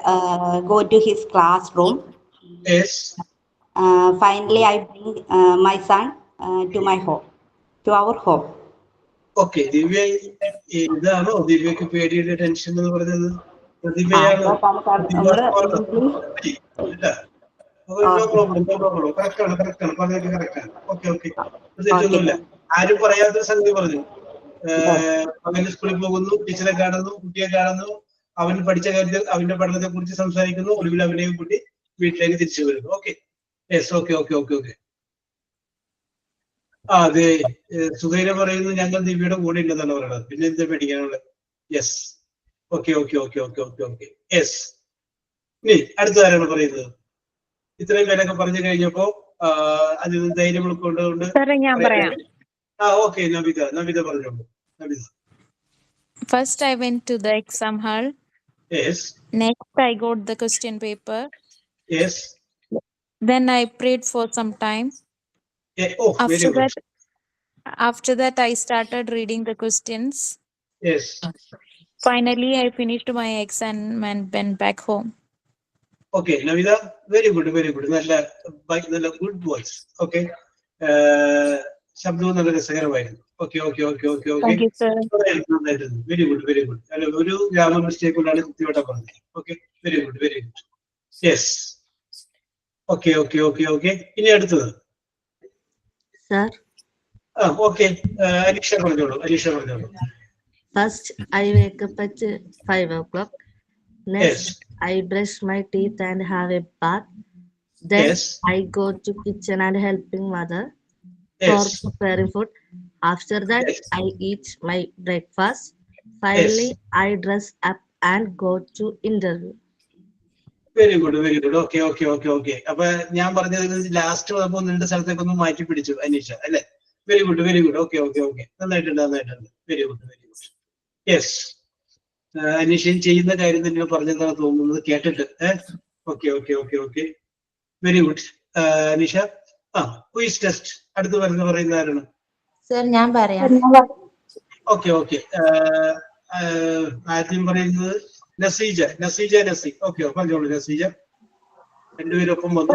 go to his classroom. Yes. Finally I bring my son to my home, to our home. Okay, ദിവ്യ ഇതാണോ ദിവ്യക്ക് പേടിയുടെ ടെൻഷൻ എന്ന് പറഞ്ഞത്? പ്രതിഭയാണോ? തെറ്റൊന്നുമില്ല. ആരും പറയാത്തൊരു സംഗതി പറഞ്ഞു. മകൻ സ്കൂളിൽ പോകുന്നു, ടീച്ചറെ കാണുന്നു, കുട്ടിയെ കാണുന്നു, അവൻ പഠിച്ച കാര്യത്തിൽ അവന്റെ പഠനത്തെ കുറിച്ച് സംസാരിക്കുന്നു, ഒടുവിൽ അവനെയും കൂട്ടി വീട്ടിലേക്ക് തിരിച്ചു വരുന്നു. ഓക്കെ. യെസ്. ഓക്കെ. അതെ, സുധൈര പറയുന്നു ഞങ്ങൾ ദിവ്യയുടെ കൂടെ ഉണ്ടെന്നാണ് പറയുന്നത്. പിന്നെ എന്താ പേടിക്കാനുള്ളത്? Yes. Okay okay okay okay okay okay yes. ഇനി അടുത്തതാരാണ് പറയുന്നത്? ഇത്രയും പേരൊക്കെ പറഞ്ഞു കഴിഞ്ഞപ്പോ അതിൽ നിന്ന് ധൈര്യം ഉൾക്കൊണ്ടുകൊണ്ട് ഞാൻ പറയാം. ഓക്കെ നബിത പറഞ്ഞോളൂ. Nabitha. First, I went to the exam hall. Yes. Next, I got the question paper. Yes. Then I prayed for some time. Yeah. Oh, very good. After that, I started reading the questions. Yes. Finally, I finished my exam and went back home. Okay, Navida, very good, very good. നല്ല good voice. Okay. ശബ്ദവും നല്ല രസകരമായിരുന്നു. Okay okay okay okay okay. Thank you, sir. Very good very good. അല്ല, ഒരു ഗ്രാമർ മിസ്റ്റേക്ക് കൊണ്ടാണ് കൃത്യമായിട്ട് പറഞ്ഞത്. Okay, very good very good. Yes. Okay okay okay okay. ഇനി അടുത്തത്. Sir. Okay. Alisha പറഞ്ഞോളൂ. First, I wake up at 5 o'clock. Next, I brush my teeth and have a bath. Then I go to kitchen and helping mother for preparing food. After that, I eat my breakfast. Finally, I dress up and go to interview. Very good very good. Okay okay okay okay. അപ്പൊ ഞാൻ പറഞ്ഞത് ലാസ്റ്റ് വന്നപ്പോ നിന്റെ സ്ഥലത്തേക്ക് ഒന്ന് മാറ്റി പിടിച്ചു അനീഷ അല്ലെ? Very good very good. Okay okay okay. നന്നായിട്ടുണ്ട്. Very good very good. Yes. അനീഷൻ ചെയ്യുന്ന കാര്യം തന്നെ പറഞ്ഞതാണ് തോന്നുന്നത് കേട്ടിട്ട്. Okay okay okay okay. Very good. Anisha. Quiz test അടുത്ത് പറയുന്ന ആരാണ്? സർ ഞാൻ പറയാം. Okay okay. ആദ്യം പറയുന്നത് നസീജ. ഓക്കെ പറഞ്ഞോളൂ നസീജ. രണ്ടുപേരൊപ്പം വന്നു.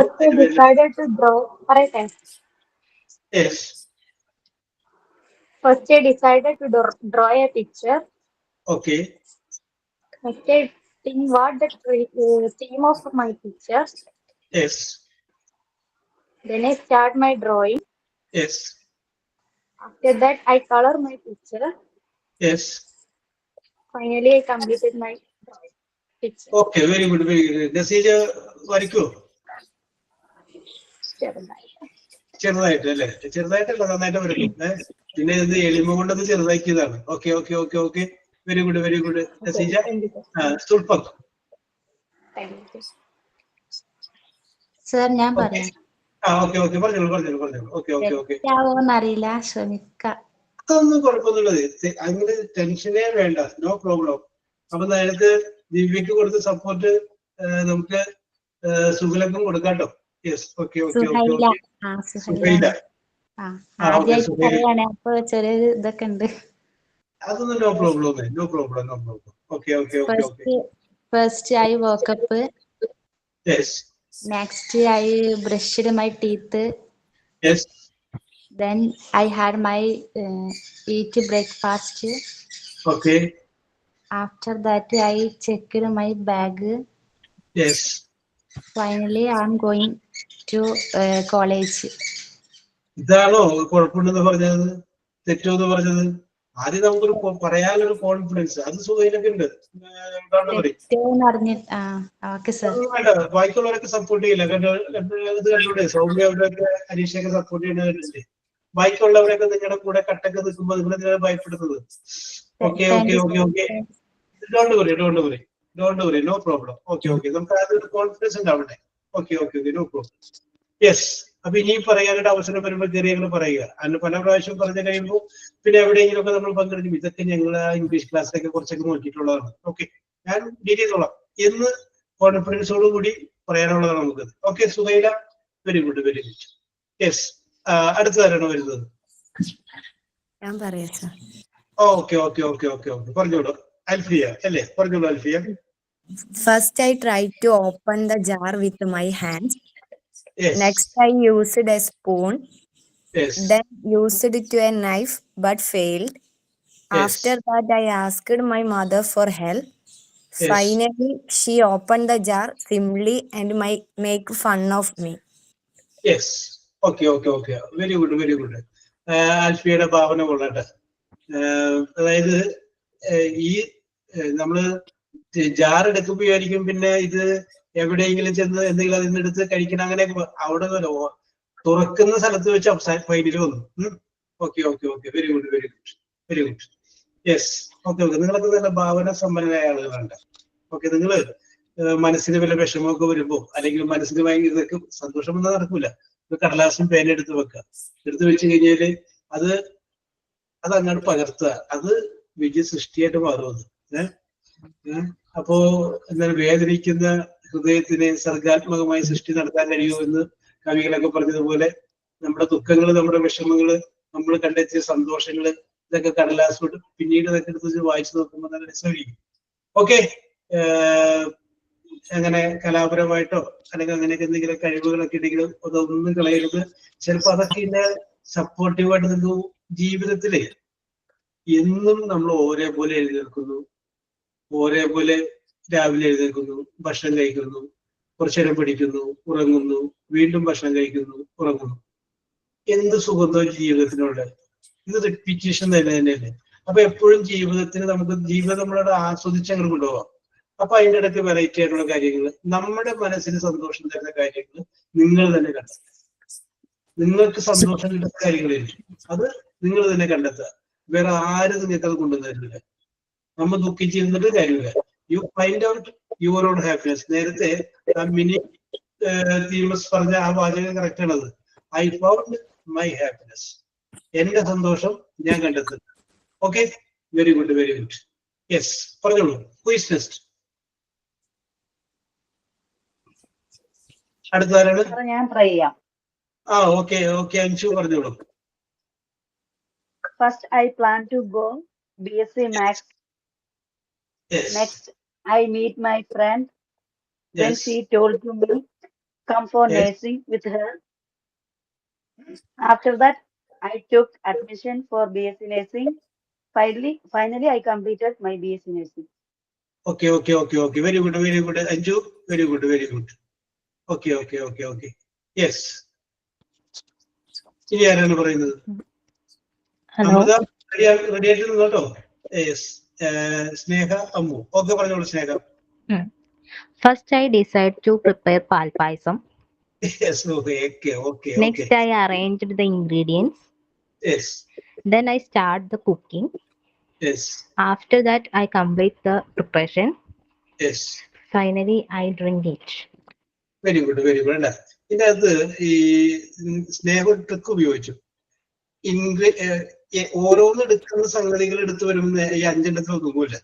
Yes. First, I decided to draw a picture. Okay. Next, I think what the theme of my picture. Yes. Then I start my drawing. Yes. After that, I color my picture. Yes. Finally, I completed my picture. Okay, very good, very good. Nasija, വരയ്ക്കോ? ചെറുതായിട്ട് അല്ലേ? ചെറുതായിട്ടല്ല, നന്നായിട്ട് വരയ്ക്കും. പിന്നെ ഇത് എളിമ കൊണ്ടത് ചെറുതാക്കിയതാണ്. Okay okay okay okay. Very good very good. Naseeja. Sulfath. Sir ഞാൻ പറയാം. ഓക്കെ ഓക്കെ പറഞ്ഞോളൂ. Okay okay okay. അറിയില്ല, ശ്രമിക്കാം. അതൊന്നും കുഴപ്പമൊന്നുമില്ല. അങ്ങനെ ടെൻഷനേ വേണ്ട. No problem. അപ്പൊ നേരത്തെ ദിവ്യക്ക് കൊടുത്ത സപ്പോർട്ട് നമുക്ക് സുഖലക്കും കൊടുക്കാട്ടോ. Yes. Okay okay okay okay. Suhaila. ചെറിയൊരു ഇതൊക്കെ ഉണ്ട്. അതൊന്നും no problem. Okay okay okay okay. First, I woke up. Yes. Next, I brushed my teeth. Yes. Then I had my eat breakfast. Okay. After that, I checked my bag. Yes. Finally, I'm going to college. ഇതാണോ കുഴപ്പമുണ്ടെന്ന് പറഞ്ഞത്? തെറ്റോന്ന് പറഞ്ഞത്? ആദ്യം നമുക്കൊരു പറയാനൊരു കോൺഫിഡൻസ് അത് സുഖയിലൊക്കെ ഉണ്ട്. ബാക്കിയുള്ളവരൊക്കെ സപ്പോർട്ട് ചെയ്യില്ല. ഇത് കണ്ടൂടെ? സൗമ്യ അവരൊക്കെ അനീഷയൊക്കെ സപ്പോർട്ട് ചെയ്യുന്നവരുണ്ട്. ബാക്കിയുള്ളവരൊക്കെ നിങ്ങളുടെ കൂടെ കട്ടൊക്കെ നിൽക്കുമ്പോൾ നിങ്ങളെ ഭയപ്പെടുന്നത്. Okay okay okay okay. Don't worry. No problem. Okay okay. നമുക്ക് അതൊരു കോൺഫിഡൻസ് ഉണ്ടാവട്ടെ. Okay okay okay. No problem. Yes. അപ്പൊ ഇനി പറയാനായിട്ട് അവസരം വരുമ്പോൾ കയറിയങ്ങൾ പറയുക. അതിന് പല പ്രാവശ്യം പറഞ്ഞു കഴിയുമ്പോൾ പിന്നെ എവിടെയെങ്കിലും ഒക്കെ നമ്മൾ പങ്കെടുക്കും. ഇതൊക്കെ ഞങ്ങൾ ഇംഗ്ലീഷ് ക്ലാസ്സിലൊക്കെ കുറച്ചൊക്കെ നോക്കിയിട്ടുള്ളതാണ്. ഓക്കെ, ഞാൻ ഡീൽ ചെയ്തോളാം എന്ന് കോൺഫിഡൻസോട് കൂടി പറയാനുള്ളതാണ് നമുക്ക്. Okay Suhaila, very good very good. Yes. അടുത്തതാരാണ് വരുന്നത്? ഞാൻ പറയാം sir. Okay okay okay okay okay. പറഞ്ഞോളൂ. അൽഫിയ അല്ലേ? പറഞ്ഞോളൂ Alfiya. First, I tried to open the jar with my hands. Yes. Next, I used a spoon. Yes. Then used it to a knife but failed. Yes. After that, I asked my mother for help. Yes. Finally, she opened the jar simply and make fun of me. Yes. Okay okay okay. Very good very good. ആൽഫിയയുടെ ഭാവന കൊള്ളട്ടെ. അതായത് ഈ നമ്മള് ജാർ എടുക്കുമ്പോഴായിരിക്കും പിന്നെ ഇത് എവിടെയെങ്കിലും ചെന്ന് എന്തെങ്കിലും അതിൽ നിന്ന് എടുത്ത് കഴിക്കണം. അങ്ങനെ അവിടെ തുറക്കുന്ന സ്ഥലത്ത് വെച്ച് ഫൈനൽ വന്നു. Okay okay okay. Very good very good very good. Yes. Okay okay, നിങ്ങളൊക്കെ നല്ല ഭാവന സമ്പന്നരായ ആളുകളാണ്. ഓക്കെ, നിങ്ങള് മനസ്സിന് വല്ല വിഷമമൊക്കെ വരുമ്പോ അല്ലെങ്കിൽ മനസ്സിന് ഭയങ്കര ഇതൊക്കെ സന്തോഷമൊന്നും നടക്കൂല, കടലാസും പേന എടുത്ത് വെക്കുക. എടുത്ത് വെച്ച് കഴിഞ്ഞാല് അത് അങ്ങോട്ട് പകർത്തുക, അത് വിജയ സൃഷ്ടിയായിട്ട് മാറും അത്. അപ്പോ എന്താണ്, വേദനിക്കുന്ന ഹൃദയത്തിന് സർഗാത്മകമായി സൃഷ്ടി നടത്താൻ കഴിയുമോ എന്ന് കവികളൊക്കെ പറഞ്ഞതുപോലെ നമ്മുടെ ദുഃഖങ്ങള്, നമ്മുടെ വിഷമങ്ങള്, നമ്മൾ കണ്ടെത്തിയ സന്തോഷങ്ങള്, ഇതൊക്കെ കടലാസോട്ട് പിന്നീട് ഇതൊക്കെ എടുത്ത് വായിച്ചു നോക്കുമ്പോൾ നല്ല രസമായിരിക്കും. ഓക്കെ, അങ്ങനെ കലാപരമായിട്ടോ അല്ലെങ്കിൽ അങ്ങനെയൊക്കെ എന്തെങ്കിലും കഴിവുകളൊക്കെ ഉണ്ടെങ്കിലും അതൊന്നും കളയരുത്. ചിലപ്പോ അതൊക്കെ ഇതിന്റെ സപ്പോർട്ടീവായിട്ട് നിങ്ങൾക്ക് ജീവിതത്തില് എന്നും നമ്മൾ ഒരേപോലെ എഴുന്നേൽക്കുന്നു, ഒരേപോലെ രാവിലെ എഴുന്നേൽക്കുന്നു, ഭക്ഷണം കഴിക്കുന്നു, കുറച്ചു നേരം പഠിക്കുന്നു, ഉറങ്ങുന്നു, വീണ്ടും ഭക്ഷണം കഴിക്കുന്നു, ഉറങ്ങുന്നു. എന്ത് സുഗന്ധവും ജീവിതത്തിനുള്ള ഇത് റിപ്പീറ്റേഷൻ തന്നെയല്ലേ. അപ്പൊ എപ്പോഴും ജീവിതത്തിന് ജീവിതം നമ്മളോട് ആസ്വദിച്ച് അങ്ങോട്ട് കൊണ്ടുപോകാം. അപ്പൊ അതിൻ്റെ ഇടയ്ക്ക് വെറൈറ്റി ആയിട്ടുള്ള കാര്യങ്ങൾ, നമ്മുടെ മനസ്സിന് സന്തോഷം തരുന്ന കാര്യങ്ങൾ നിങ്ങൾ തന്നെ കണ്ടെത്തുക. നിങ്ങൾക്ക് സന്തോഷം കിട്ടുന്ന കാര്യങ്ങളായിരിക്കും അത് നിങ്ങൾ തന്നെ കണ്ടെത്തുക. വേറെ ആരും നിങ്ങൾക്ക് അത് കൊണ്ടുവന്നിട്ടില്ല. നമ്മൾ ദുഃഖിച്ചിരുന്നിട്ട് കാര്യമില്ല. You find out your own happiness. നേരത്തെ ആ മിനി തീമസ് പറഞ്ഞ ആ വാചകം കറക്റ്റ് ആണത്. I found my happiness. എന്റെ സന്തോഷം ഞാൻ കണ്ടെത്തുന്നു. Okay, very good, very good. Yes, പറഞ്ഞോളൂ. Who is next? അടുത്താരാണ്? ഞാൻ ട്രൈ ചെയ്യാം. ഓക്കെ ഓക്കെ, അൻഷു പറഞ്ഞോളൂ. First, I plan to go BSc Max. Yes. Next, I meet my friend. Then Yes. she told to me, come for Yes. nursing with her. After that, I took admission for BSc Nursing. Finally, I completed my BSc Nursing. Okay, okay, okay, okay. Very good, very good. Anju, very good, very good. Okay, okay, okay, okay. Yes. ഇനി ആരാണ് പറയുന്നത്? അമൃത റെഡി ആയിട്ട് കേട്ടോ. യെസ്, സ്നേഹ, അമ്മു. ഓക്കെ, പറഞ്ഞോളൂ സ്നേഹ. First, I decide to prepare pal payasam. Yes, okay, okay, okay. Next, I arranged the ingredients. Yes. Then I start the cooking. Yes. After that, I complete the preparation. Yes. Finally, I drink it. Very good, very good. അല്ല, ഇതിനകത്ത് ഈ സ്നേഹ ട്രിക്ക് ഉപയോഗിച്ചു. ഓരോന്ന് എടുക്കുന്ന സംഗതികൾ എടുത്തു വരുമ്പോൾ ഈ അഞ്ചെണ്ണത്തിൽ ഒന്നുമില്ല.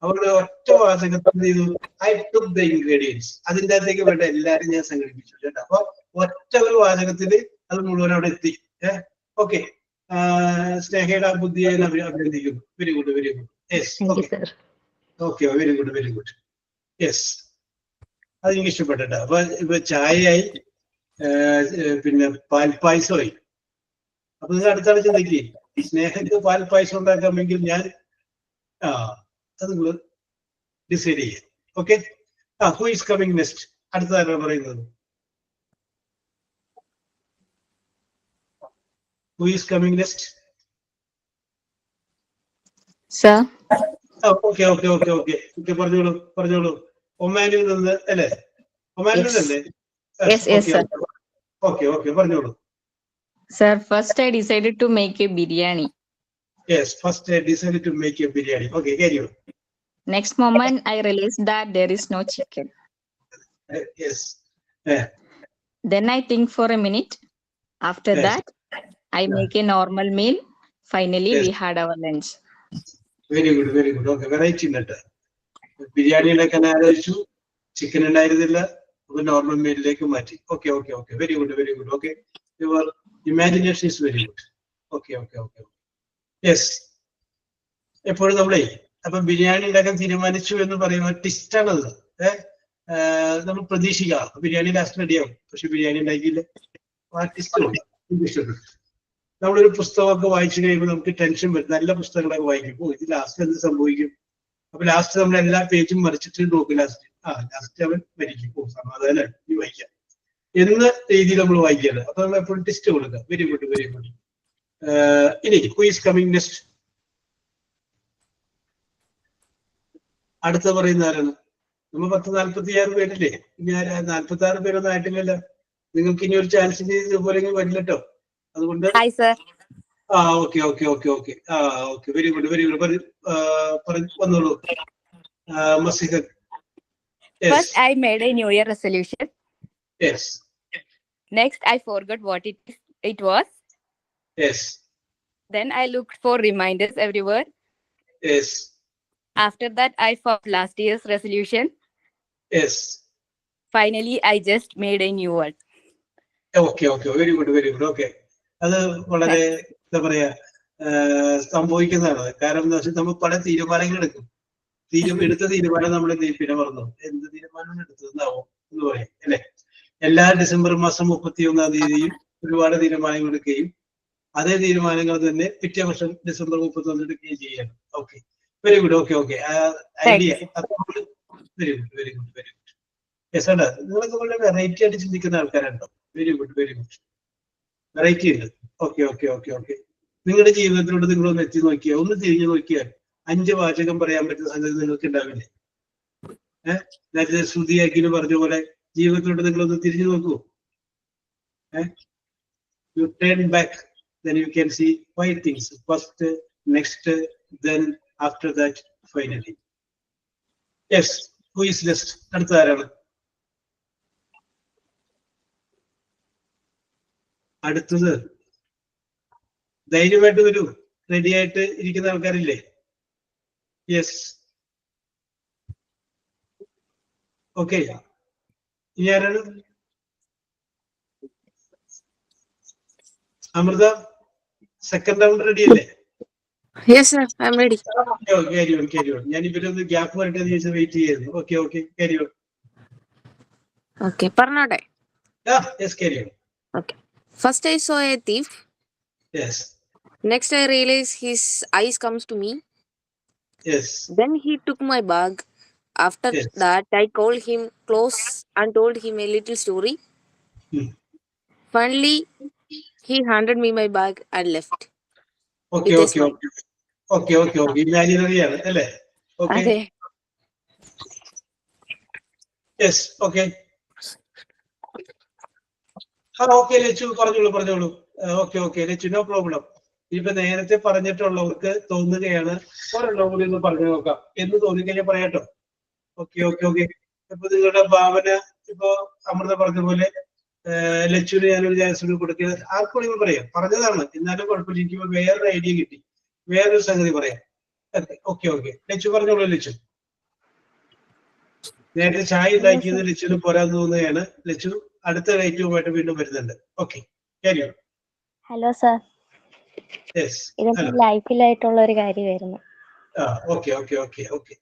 അവരുടെ ഒറ്റ വാചകത്തിൽ ചെയ്തു, ഐ ടുക്ക് ദ ഇൻഗ്രീഡിയൻസ്. അതിൻ്റെ അകത്തേക്ക് വേണ്ട എല്ലാവരും ഞാൻ സംഘടിപ്പിച്ചു കേട്ടോ. അപ്പൊ ഒറ്റ ഒരു വാചകത്തിൽ അത് മുഴുവൻ അവിടെ എത്തി. ഓക്കെ, സ്നേഹയുടെ ആ ബുദ്ധിയെ അഭിനന്ദിക്കുന്നു. Very good, very good. Yes, okay, very good, very good. Yes, അതെനിക്ക് ഇഷ്ടപ്പെട്ടിട്ട. അപ്പൊ ഇപ്പൊ ചായയായി, പിന്നെ പാൽപ്പായസമായി. അപ്പൊ നിങ്ങൾ അടുത്താണ് ചിന്തിക്കേ, സ്നേഹക്ക് പാൽപ്പായസം ഉണ്ടാക്കാമെങ്കിൽ ഞാൻ അത് നിങ്ങൾ ഡിസൈഡ് ചെയ്യാം. Okay, who is coming next? അടുത്തതാണ് പറയുന്നത്. Who is coming next? Sir. Okay okay okay okay okay, പറഞ്ഞോളൂ പറഞ്ഞോളൂ. ഒമാനിൽ നിന്ന് അല്ലേ? ഒമാനിൽ നിന്നല്ലേ? ഓക്കെ ഓക്കെ, പറഞ്ഞോളൂ. Sir, first I decided to make a biryani. Yes, first I decided to make a biryani. Okay, carry on. Next moment I realized that there is no chicken. Yes. Then I think for a minute. After that, I make a normal meal. Finally, we had our lunch. Very good, very good. Okay, variety nut. Biryani ഉണ്ടാക്കാൻ ആലോചിച്ചു, ചിക്കൻ ഉണ്ടായിരുന്നില്ല, അപ്പൊ നോർമൽ മീലിലേക്ക് മാറ്റി. Okay okay okay, very good, very good. Okay, your imagination is very good. Okay okay okay, yes. എപ്പോഴും നമ്മളെ അപ്പൊ ബിരിയാണി ഉണ്ടാക്കാൻ തീരുമാനിച്ചു എന്ന് പറയുന്ന ടിസ്റ്റാണത്. നമ്മൾ പ്രതീക്ഷിക്കാം ബിരിയാണി ലാസ്റ്റ് റെഡിയാവും, പക്ഷെ ബിരിയാണി ഉണ്ടാക്കിയില്ല. ആ ടിസ്റ്റ് ഇഷ്ടപ്പെട്ടു. നമ്മളൊരു പുസ്തകമൊക്കെ വായിച്ചു കഴിയുമ്പോൾ നമുക്ക് ടെൻഷൻ വരും. നല്ല പുസ്തകങ്ങളൊക്കെ വായിക്കും, ഇത് ലാസ്റ്റ് എന്ത് സംഭവിക്കും. അപ്പൊ ലാസ്റ്റ് നമ്മൾ എല്ലാ പേജും മറിച്ചിട്ട് നോക്കും. ലാസ്റ്റ് അവൻ മരിക്കും, സമാധാനം ഈ വായിക്കാം എന്ന രീതിയിൽ നമ്മൾ വായിക്കാറ്. അപ്പൊ നമ്മൾ എപ്പോഴും ടെസ്റ്റ് കൊടുക്കുക. Very good, very good. ഇനി ഹു ഈസ് കമ്മിങ് നെക്സ്റ്റ്? അടുത്ത പറയുന്ന ആരാണ്? നമ്മൾ 46 പേരില്ലേ? ഇനി 46 പേരൊന്നും ആയിട്ടില്ലല്ലോ. നിങ്ങൾക്ക് ഇനി ഒരു ചാൻസ് ഇതുപോലെ വരില്ല കേട്ടോ. അതുകൊണ്ട് okay okay okay okay okay very good very good. വന്നോളൂ Maseeha. First, I made a New Year resolution. Yes. Next, I forgot what it was. Yes. Then I looked for reminders everywhere. Yes. After that, I found last year's resolution. Yes. Finally, I just made a new one. Okay okay very good very good. Okay, അത് വളരെ എന്താ പറയാ സംഭവിക്കുന്നതാണ്. കാരണം എന്താ വെച്ചാൽ നമ്മൾ പല തീരുമാനങ്ങൾ എടുക്കും. എടുത്ത തീരുമാനം നമ്മൾ പിന്നെ മറന്നു. എന്ത് തീരുമാനമാണ് എടുത്തതെന്നാവും എന്ന് പറയാം അല്ലെ. എല്ലാ ഡിസംബർ മാസം 31-ാം തീയതിയും ഒരുപാട് തീരുമാനങ്ങൾ എടുക്കുകയും അതേ തീരുമാനങ്ങൾ തന്നെ പിറ്റേ വർഷം ഡിസംബർ 31 എടുക്കുകയും ചെയ്യണം. Okay very good. Okay okay idea very good very good very good. Yes ആണ്. നിങ്ങളൊക്കെ വളരെ വെറൈറ്റി ആയിട്ട് ചിന്തിക്കുന്ന ആൾക്കാരുണ്ടോ? Very good very good. Variety ഉണ്ട്. Okay okay okay okay. നിങ്ങളുടെ ജീവിതത്തിലൂടെ നിങ്ങളൊന്ന് എത്തി നോക്കിയാൽ, ഒന്ന് തിരിഞ്ഞു നോക്കിയാൽ 5 വാചകം പറയാൻ പറ്റുന്ന സംഗതി നിങ്ങൾക്ക് ഉണ്ടാവില്ലേ? നേരത്തെ ശ്രുതിയാക്കിന് പറഞ്ഞ പോലെ ജീവിതത്തിലൂടെ നിങ്ങളൊന്ന് തിരിഞ്ഞു നോക്കൂ. You turn back, then you can see 5 things. First, next, then, after that, finally. Yes, who is next? അടുത്ത ആരാണ്? അടുത്തത് ധൈര്യമായിട്ട് വരൂ. റെഡി ആയിട്ട് ഇരിക്കുന്ന ആൾക്കാരില്ലേ? യെസ്. ഓക്കെ, ഇനി ആരാണ്? അമൃത, സെക്കൻഡ് റൗണ്ട് റെഡി അല്ലേ? Yes, sir. I'm ready. Carry on, carry on. ഞാൻ ഇവരൊന്ന് ഗ്യാപ്പ് വരട്ടെ എന്ന് ചോദിച്ചാൽ വെയിറ്റ് ചെയ്യായിരുന്നു. Okay okay, carry on. Okay, പറഞ്ഞോട്ടെ. Yes, carry on. Okay. First, I saw a thief. Yes. Next, I realized his eyes comes to me. Yes. Then he took my bag. After that, I called him close and told him a little story. Finally, he handed me my bag and left. Okay, okay, okay. Okay, okay, okay. Imaginary ആണ് അല്ലേ? Okay. അതെ. Yes, okay. ഓക്കെ ലച്ചു, പറഞ്ഞോളൂ. Okay okay Lachu, no problem. ഇപ്പൊ നേരത്തെ പറഞ്ഞിട്ടുള്ളവർക്ക് തോന്നുകയാണ് ഒരെണ്ണം കൂടി ഒന്ന് പറഞ്ഞു നോക്കാം എന്ന് തോന്നിക്കഴിഞ്ഞാൽ പറയാട്ടോ. Okay okay okay. ഇപ്പൊ നിങ്ങളുടെ ഭാവന, ഇപ്പൊ അമൃത പറഞ്ഞ പോലെ ലച്ചുവിന് ഞാനൊരു ചാൻസ് കൊടുക്കുക. ആർക്കും പറയാം, പറഞ്ഞതാണ്, എന്നാലും കുഴപ്പമില്ല. എനിക്ക് വേറൊരു ഐഡിയ കിട്ടി, വേറൊരു സംഗതി പറയാം. ഓക്കെ ഓക്കെ, ലച്ചു പറഞ്ഞോളൂ. ലച്ചു നേരത്തെ ചായ ഉണ്ടാക്കിയത് ലച്ചുവിന് പോരാൻ തോന്നുകയാണ്. ലച്ചു അടുത്ത ഐറ്റവുമായിട്ട് വീണ്ടും വരുന്നുണ്ട്. ഓക്കെ, കാര്യം. ഹലോ സർ, ഇത് ലൈഫിലായിട്ടുള്ള ഒരു കാര്യമായിരുന്നു. Okay okay okay okay.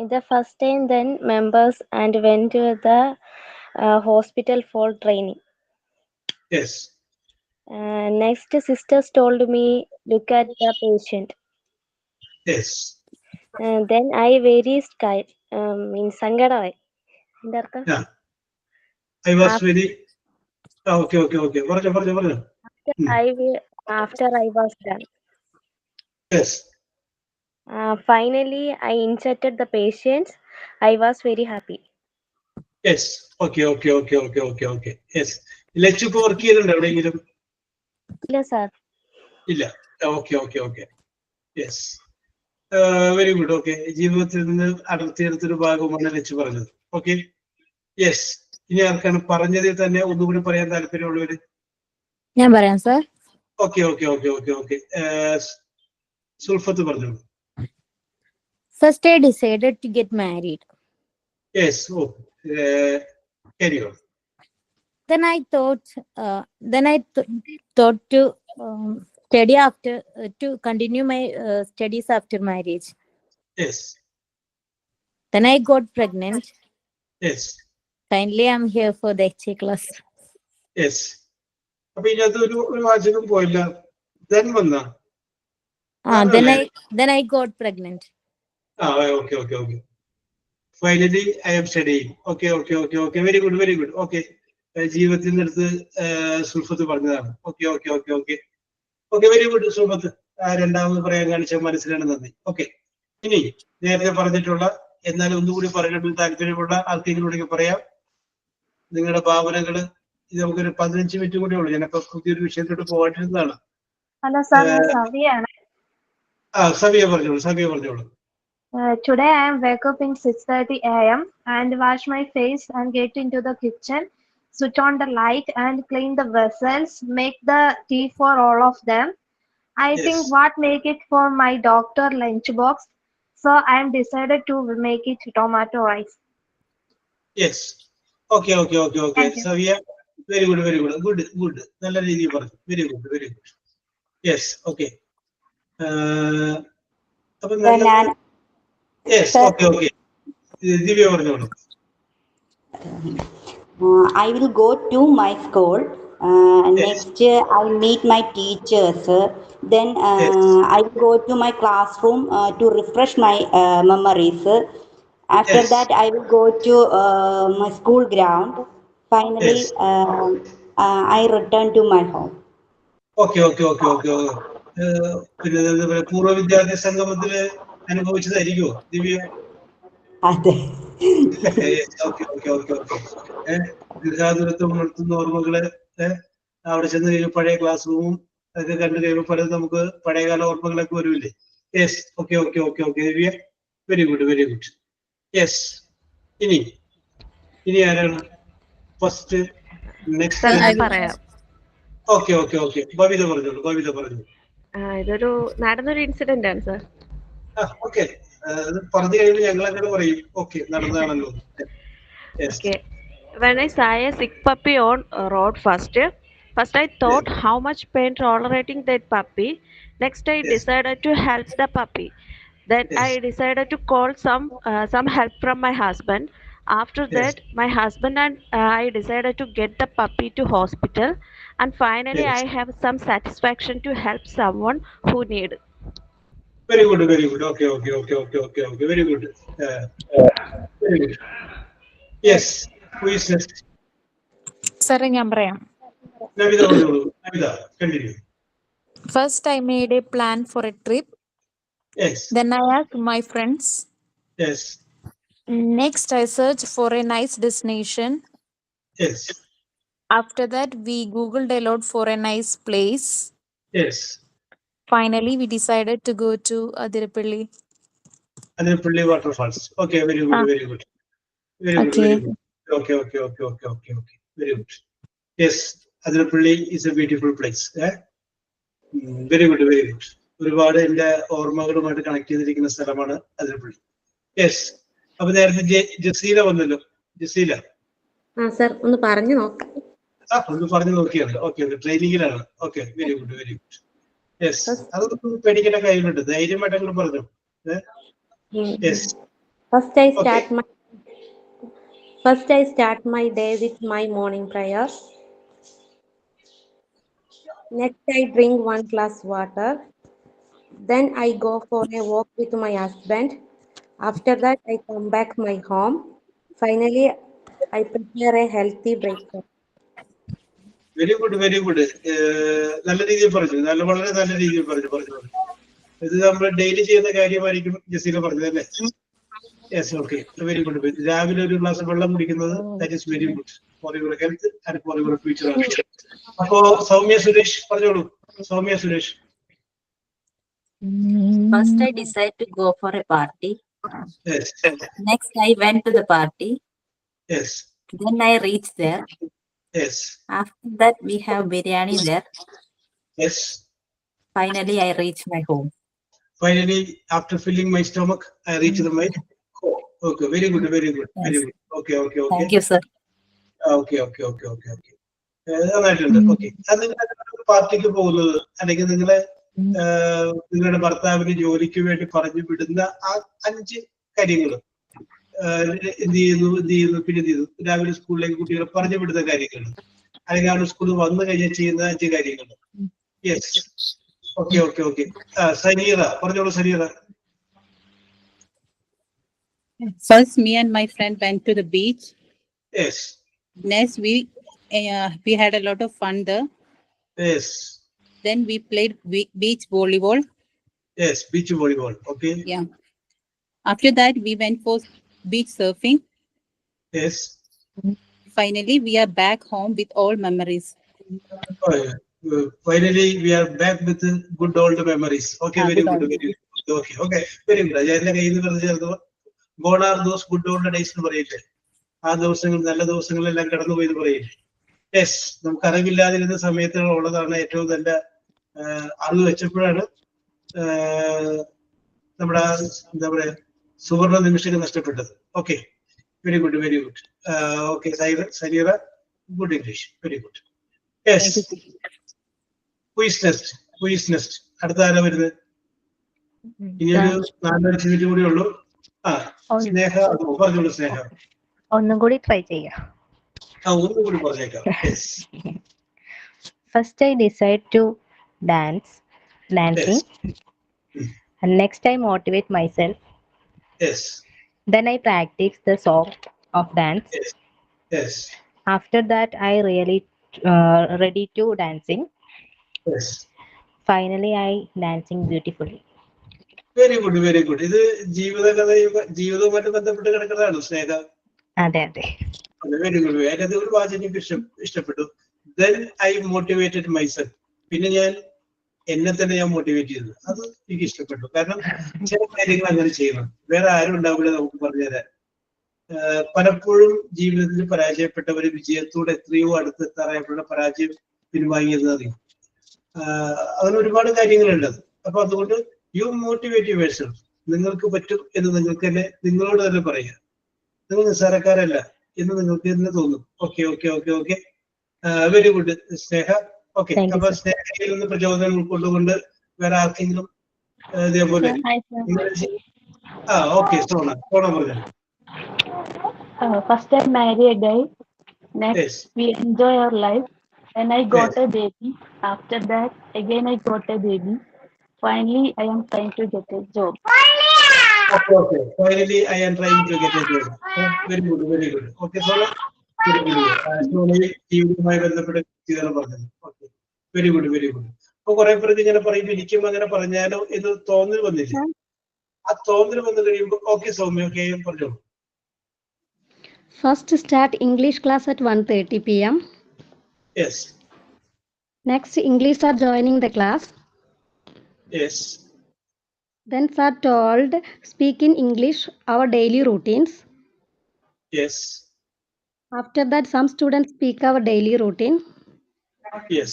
ഇത് first time then members and went to the hospital for training. Yes. Next, sisters told me look at the patient. Yes. Then I very scared, means സങ്കടമായി. എന്താ അർത്ഥം? I was very okay okay okay. പറഞ്ഞു. After I was done. Yes. Finally, I injected the patients. I was very happy. Yes. Okay okay okay okay okay okay. Yes. Lachu ഇപ്പൊ വർക്ക് ചെയ്തിട്ടുണ്ടോ എവിടെയെങ്കിലും? ഇല്ല സാർ. ഇല്ല. Okay okay okay. Yes, very good. Okay, ജീവിതത്തിൽ നിന്ന് അടർത്തിയെടുത്തൊരു ഭാഗമാണ് ലച്ചു പറഞ്ഞത്. Okay, yes. ഇനി ആർക്കാണ് പറഞ്ഞതിൽ തന്നെ ഒന്നുകൂടി പറയാൻ താല്പര്യമുള്ളവര്? ഞാൻ പറയാം sir. Okay okay okay okay okay. Sulfath പറഞ്ഞോളൂ. First, I decided to get married. Yes. Carry on. Then I thought to study after to continue my studies after marriage. Yes. Then I got pregnant. Yes. Finally, I'm here for the HA class. Yes. അപ്പൊ ഇതിനകത്ത് ഒരു വാചകം പോയില്ല. Then വന്ന then I got pregnant. Okay okay okay. Finally, I am studying. Okay okay okay okay. Very good very good. Okay. ജീവിതത്തിൽ നിന്നെടുത്ത് സുൽഫത്ത് പറഞ്ഞതാണ്. Okay okay okay okay okay, very good Sulfath. രണ്ടാമത് പറയാൻ കാണിച്ച മനസ്സിലാണ് നന്ദി. ഓക്കെ, ഇനി നേരത്തെ പറഞ്ഞിട്ടുള്ള എന്നാലും ഒന്നുകൂടി പറയണമെന്ന് താല്പര്യമുള്ള ആർക്കെങ്കിലും പറയാം. നിങ്ങളുടെ ഭാവനകള്. ഇത് നമുക്കൊരു 15 മിനിറ്റ് കൂടി ഉള്ളൂ. ഞാനപ്പോ പുതിയൊരു വിഷയത്തോട്ട് പോകേണ്ടിരുന്നതാണ്. Hello, sir. I'm Savia. Saviya പറഞ്ഞോളൂ. Today I am wake up in 6:30 a.m. and wash my face and get into the kitchen, switch on the light and clean the vessels, make the tea for all of them. I think what make it for my doctor lunchbox, so I am decided to make it tomato rice. Yes. Okay. Saviya, very good. നല്ല രീതിയിൽ പറഞ്ഞു. Very good. Yes, okay. അപ്പൊ നല്ല Yes, okay. ദിവ്യ പറഞ്ഞോളൂ. I will go to my school. Next, I meet my teachers. Then I will go to my classroom to refresh my memories. After that, I will go to my school ground. Finally, I return to my home. Okay. പിന്നെ പൂർവ്വ വിദ്യാർത്ഥി സംഗമത്തില് അനുഭവിച്ചതായിരിക്കുമോ ദിവ്യ? അതെ. ദീർഘാദൂരത്വം ഉണർത്തുന്ന ഓർമ്മകള് അവിടെ ചെന്ന് കഴിയുമ്പോൾ പഴയ ക്ലാസ് റൂമും അതൊക്കെ കണ്ടു കഴിയുമ്പോൾ പലതും നമുക്ക് പഴയകാല ഓർമ്മകളൊക്കെ വരൂല്ലേ? Yes, okay. Divya, very good. Yes, ഇനി ആരാണ് ഫസ്റ്റ്? നെക്സ്റ്റ് പറയാം. ഓക്കെ. ബബിത പറഞ്ഞോളൂ. ഇതൊരു നടന്നൊരു ഇൻസിഡന്റ് ആണ് സർ. ഓക്കെ, പറഞ്ഞു കഴിയുമ്പോൾ ഞങ്ങൾ അങ്ങനെ പറയും okay നടന്നതാണല്ലോ. Okay. When I saw a sick puppy on a road first I thought how much pain tolerating that puppy. Next I decided to help the puppy. Then I decided to call some help from my husband. After that my husband and I decided to get the puppy to hospital, and finally I have some satisfaction to help someone who need. Very good. Okay. Very good. Yes, who is next? Sir, ഞാൻ പറയാം. Navida, continue. First, I made a plan for a trip. Yes. Then I asked my friends. Yes. Next, I searched for a nice destination. Yes. After that, we Googled a lot for a nice place. Yes. Finally, we decided to go to Adirapalli. Adirapalli waterfalls. Okay, very good. Very good. Okay. Very good. Yes, Adirapalli is a beautiful place. Very good. ഒരുപാട് എന്റെ ഓർമ്മകളുമായിട്ട് കണക്ട് ചെയ്തിരിക്കുന്ന സ്ഥലമാണ് അതിരപ്പള്ളി. യെസ്, അപ്പൊ നേരത്തെ ജസീല വന്നല്ലോ. ജസീല സർ ഒന്ന് പറഞ്ഞു നോക്കാം. ഒന്ന് പറഞ്ഞു നോക്കിയാണ്. ഓക്കെ, ട്രെയിനിങ്ങിലാണ്. Okay, very good. യെസ്, അതൊന്നും പേടിക്കേണ്ട കാര്യമുണ്ട്. ധൈര്യമായിട്ട് അങ്ങോട്ട് പറഞ്ഞു. Yes. First I start my day with my morning prayer. Next I drink 1 glass water. Then I go for a walk with my husband. After that I come back my home. Finally I prepare a healthy breakfast. Very good. നല്ല രീതിയിൽ പറഞ്ഞു. വളരെ നല്ല രീതിയിൽ പറഞ്ഞു. ഇത് നമ്മൾ ഡെയിലി ചെയ്യുന്ന കാര്യമായിരിക്കും ജസീല പറഞ്ഞതല്ലേ? Yes, okay, very good. രാവിലെ ഒരു ഗ്ലാസ് വെള്ളം കുടിക്കുന്നത് that is very good for your health and for your future. അപ്പോ സൗമ്യ സുരേഷ് പറഞ്ഞോളൂ. First, I decided to go for a party. Yes. Next, I went to the party. Yes. Then I reached there. Yes. After that, we have biryani there. Yes. Finally, I reached my home. Finally, after filling my stomach, I reached my home. Okay, very good. Okay. Thank you, sir. Okay. നന്നായിട്ടുണ്ട്. ഓക്കെ, അത് പാർട്ടിക്ക് പോകുന്നത് അല്ലെങ്കിൽ നിങ്ങളുടെ ഭർത്താവിന് ജോലിക്ക് വേണ്ടി പറഞ്ഞു വിടുന്ന ആ 5 കാര്യങ്ങൾ എന്ത് ചെയ്യുന്നു, പിന്നെ എന്ത് ചെയ്തു, രാവിലെ സ്കൂളിലേക്ക് കുട്ടികളെ പറഞ്ഞു വിടുന്ന കാര്യങ്ങൾ, അല്ലെങ്കിൽ അവിടെ സ്കൂളിൽ വന്നു കഴിഞ്ഞാൽ ചെയ്യുന്ന 5 കാര്യങ്ങൾ. Yes, okay. സനീറ പറഞ്ഞോളൂ. Saneera. First, me and my friend went to the beach. Yes. Next, we had a lot of fun there. Yes. Then we played beach volleyball. Yes, beach volleyball. Okay. Yeah. After that, we went for beach surfing. Yes. Finally, we are back home with all memories. Oh, yeah. Finally, we are back with good old memories. Okay, very good. Very good. Okay, very good. ഞാൻ കയ്യിൽ നിന്ന് ചേർത്ത് gone are those good old days എന്ന് പറയില്ലേ, ആ ദിവസങ്ങൾ നല്ല ദിവസങ്ങളെല്ലാം കടന്നുപോയി എന്ന് പറയില്ലേ. യെസ്, നമുക്ക് അറിവില്ലാതിരുന്ന സമയത്തുള്ളതാണ് ഏറ്റവും നല്ല അറിവ് വെച്ചപ്പോഴാണ് നമ്മുടെ എന്താ പറയാ സുവർണ നിമിഷങ്ങൾ നഷ്ടപ്പെട്ടത്. Okay, very good, very good. Okay, Sareera, good English, very good. Yes, quiz next. അടുത്ത ആരാ വരുന്നത്? ഇനിയൊരു 4 മിനിറ്റ് കൂടി ഉള്ളൂ. സ്നേഹ, പറഞ്ഞോളൂ സ്നേഹ. ഒന്നും കൂടി ട്രൈ ചെയ്യാം. ഒന്നും കൂടി പറഞ്ഞേക്കാം. First I decide to dancing. And next I motivate myself. Yes. Then I practice the song of dance. Yes. After that I really ready to dancing. Yes. Finally I dancing beautifully. Very good, very good. ഇത് ജീവിതവുമായിട്ട് ബന്ധപ്പെട്ട് കിടക്കുന്നതാണ് സ്നേഹ. അതെ. Very good. അതിനകത്ത് ഒരു വാചകം എനിക്ക് ഇഷ്ടപ്പെട്ടു. Then I motivated myself. പിന്നെ ഞാൻ എന്നെ തന്നെ മോട്ടിവേറ്റ് ചെയ്തത്. അത് എനിക്ക് ഇഷ്ടപ്പെട്ടു. കാരണം ചില കാര്യങ്ങൾ അങ്ങനെ ചെയ്യണം, വേറെ ആരും ഉണ്ടാവില്ല നമുക്ക് പറഞ്ഞുതരാൻ. പലപ്പോഴും ജീവിതത്തിൽ പരാജയപ്പെട്ടവര് വിജയത്തോടെ എത്രയോ അടുത്തെത്താറായപ്പോഴുള്ള പരാജയം പിൻവാങ്ങിയത് അറിയും. അങ്ങനെ ഒരുപാട് കാര്യങ്ങളുണ്ട്. അപ്പൊ അതുകൊണ്ട് യു മോട്ടിവേറ്റ് യുവർസെൽഫ്. നിങ്ങൾക്ക് പറ്റും എന്ന് നിങ്ങൾക്ക് തന്നെ നിങ്ങളോട് തന്നെ പറയുക. നിങ്ങൾ നിസ്സാരക്കാരല്ല എന്ന് നിങ്ങൾക്ക് തന്നെ തോന്നും. Okay okay okay okay, very good Sneha. Okay, അപ്പൊ സ്നേഹയിൽ നിന്ന് പ്രചോദനം ഉൾക്കൊണ്ടുകൊണ്ട് വേറെ ആർക്കെങ്കിലും ഇതേപോലെ ഓക്കെ, സോണ പറഞ്ഞു. First I marry a guy. Next we enjoy our life. Then I got a baby. After that again I got a baby. Finally I am trying to get a job. Okay. Finally I am trying to get a job. Very good, very good. Okay, Sona. ജീവിതവുമായി ബന്ധപ്പെട്ട് പറഞ്ഞത്. Okay, very good, very good. അപ്പൊ കുറെ പേർക്ക് ഇങ്ങനെ പറയും എനിക്കും അങ്ങനെ പറഞ്ഞാലോ എന്ന് തോന്നൽ വന്നില്ല. ആ തോന്നൽ വന്നു കഴിയുമ്പോൾ ഓക്കെ സൗമ്യ, ഓക്കെ പറഞ്ഞോളൂ. First start English class at 1:30 p.m. Yes. Next English are joining the class. Yes. Then sir told speak in English our daily routines. Yes. After that some students speak our daily routine. Yes.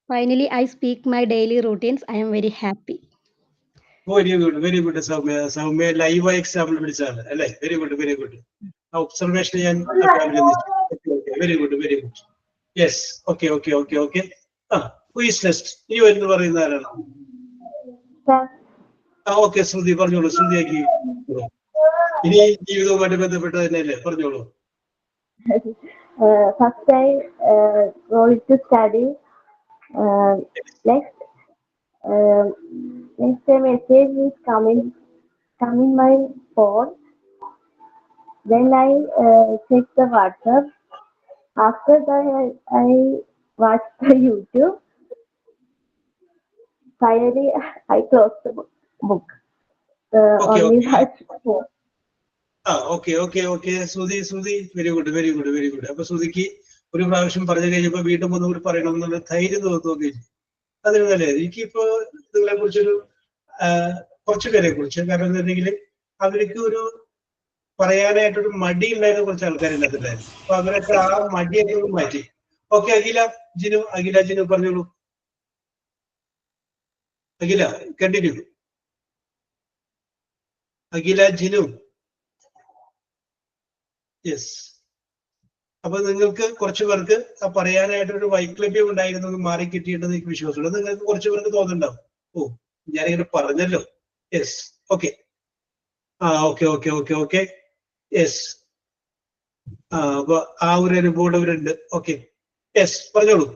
Finally I speak my daily routines. I am very happy. Very good, very good. Saumya live example പിടിച്ചാണ് അല്ലേ? Very good, very good. Observation ഞാൻ very good, very good. Yes, okay okay okay okay. Quiz next. ഇനി എന്ന് പറയുന്ന ആരാണ്? ഓക്കെ, ശ്രുതി പറഞ്ഞോളൂ. ശ്രുതിയാക്കി ഇനി ജീവിതവുമായിട്ട് ബന്ധപ്പെട്ട് തന്നെയല്ലേ, പറഞ്ഞോളൂ. First I go to study. Next a message is coming my phone. Then I check the WhatsApp. After that I watch the YouTube. Finally I close the book. Only watch phone. Okay okay okay. Shruthi very good, very good, very good. അപ്പൊ ശ്രുതിക്ക് ഒരു പ്രാവശ്യം പറഞ്ഞു കഴിഞ്ഞപ്പോ വീണ്ടും ഒന്നുകൂടി പറയണം എന്നുള്ള ധൈര്യം തോന്നുകയില്ല. അതിന് നല്ലത്. എനിക്കിപ്പോ നിങ്ങളെ കുറിച്ചൊരു കുറച്ചു പേരെ കുറിച്ച്, കാരണം എന്താണെങ്കിൽ അവർക്ക് ഒരു പറയാനായിട്ടൊരു മടി ഉണ്ടായിരുന്ന കുറച്ച് ആൾക്കാരുണ്ടായിരുന്നു. അപ്പൊ അവരൊക്കെ ആ മടിയൊക്കെ മാറ്റി. ഓക്കെ, അഖില ജിനു പറഞ്ഞോളൂ. അഖില കണ്ടിന്യൂ. അഖില ജിനു. യെസ്. അപ്പൊ നിങ്ങൾക്ക് കുറച്ചു പേർക്ക് പറയാനായിട്ടൊരു വൈക്ലഭ്യം ഉണ്ടായിരുന്നത് മാറി കിട്ടിയിട്ടുണ്ടെന്ന് എനിക്ക് വിശ്വാസമുണ്ട്. നിങ്ങൾക്ക് കുറച്ചു പേർക്ക് തോന്നുന്നുണ്ടാവും, ഓ ഞാനിങ്ങനെ പറഞ്ഞല്ലോ. Yes, okay. Okay okay okay okay. Yes. അപ്പൊ ആ ഒരു അനുഭവം അവരുണ്ട്. ഓക്കെ, യെസ്, പറഞ്ഞോളൂ.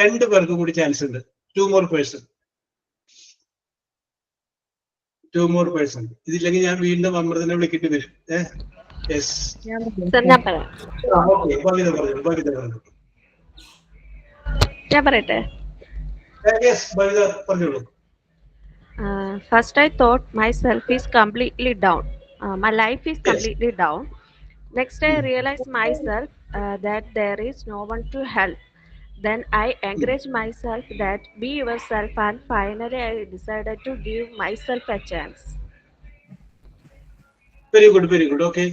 2 പേർക്ക് കൂടി ചാൻസ് ഉണ്ട്. 2 more person. ഇതില്ലെങ്കിൽ ഞാൻ വീണ്ടും അമൃതനെ വിളിക്കേണ്ടി വരും. യെസ്. ഞാൻ പറയട്ടെ. First I thought myself is completely down. My life is completely down. Next I realized myself that there is no one to help. Then I encouraged myself that be yourself, and finally I decided to give myself a chance. Very good very good. Okay,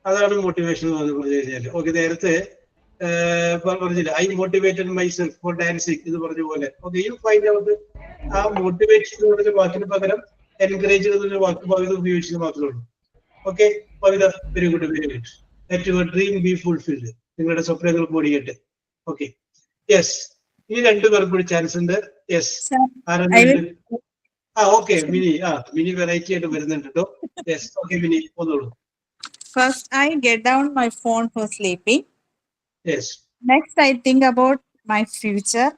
അതാണ് മോട്ടിവേഷൻ എന്ന് പറഞ്ഞു കഴിഞ്ഞാൽ. ഓക്കെ, നേരത്തെ പറഞ്ഞില്ല I motivated myself for dancing എന്ന് പറഞ്ഞ പോലെ. ഓക്കെ, യു ഫൈൻഡ് ഔട്ട് ആ മോട്ടിവേഷൻ എന്ന് പറഞ്ഞ വാക്കിന് പകരം എൻകറേജ് എന്നൊരു വാക്ക് പകരം ഉപയോഗിച്ചത് മാത്രമേ ഉള്ളൂ. Okay Pavitha, very good very good. Let your dream be fulfilled. നിങ്ങളുടെ സ്വപ്നങ്ങൾ പൊടിയട്ടെ. ഓക്കെ, യെസ്, ഈ രണ്ടുപേർക്കും കൂടി ചാൻസ് ഉണ്ട്. യെസ്, ആരാണ്? ഓക്കെ, മിനി വെറൈറ്റി ആയിട്ട് വരുന്നുണ്ട് കേട്ടോ. യെസ്, ഓക്കെ മിനി, ഒന്നോളൂ. First, I get down my phone for sleeping. Yes. Next, I think about my future.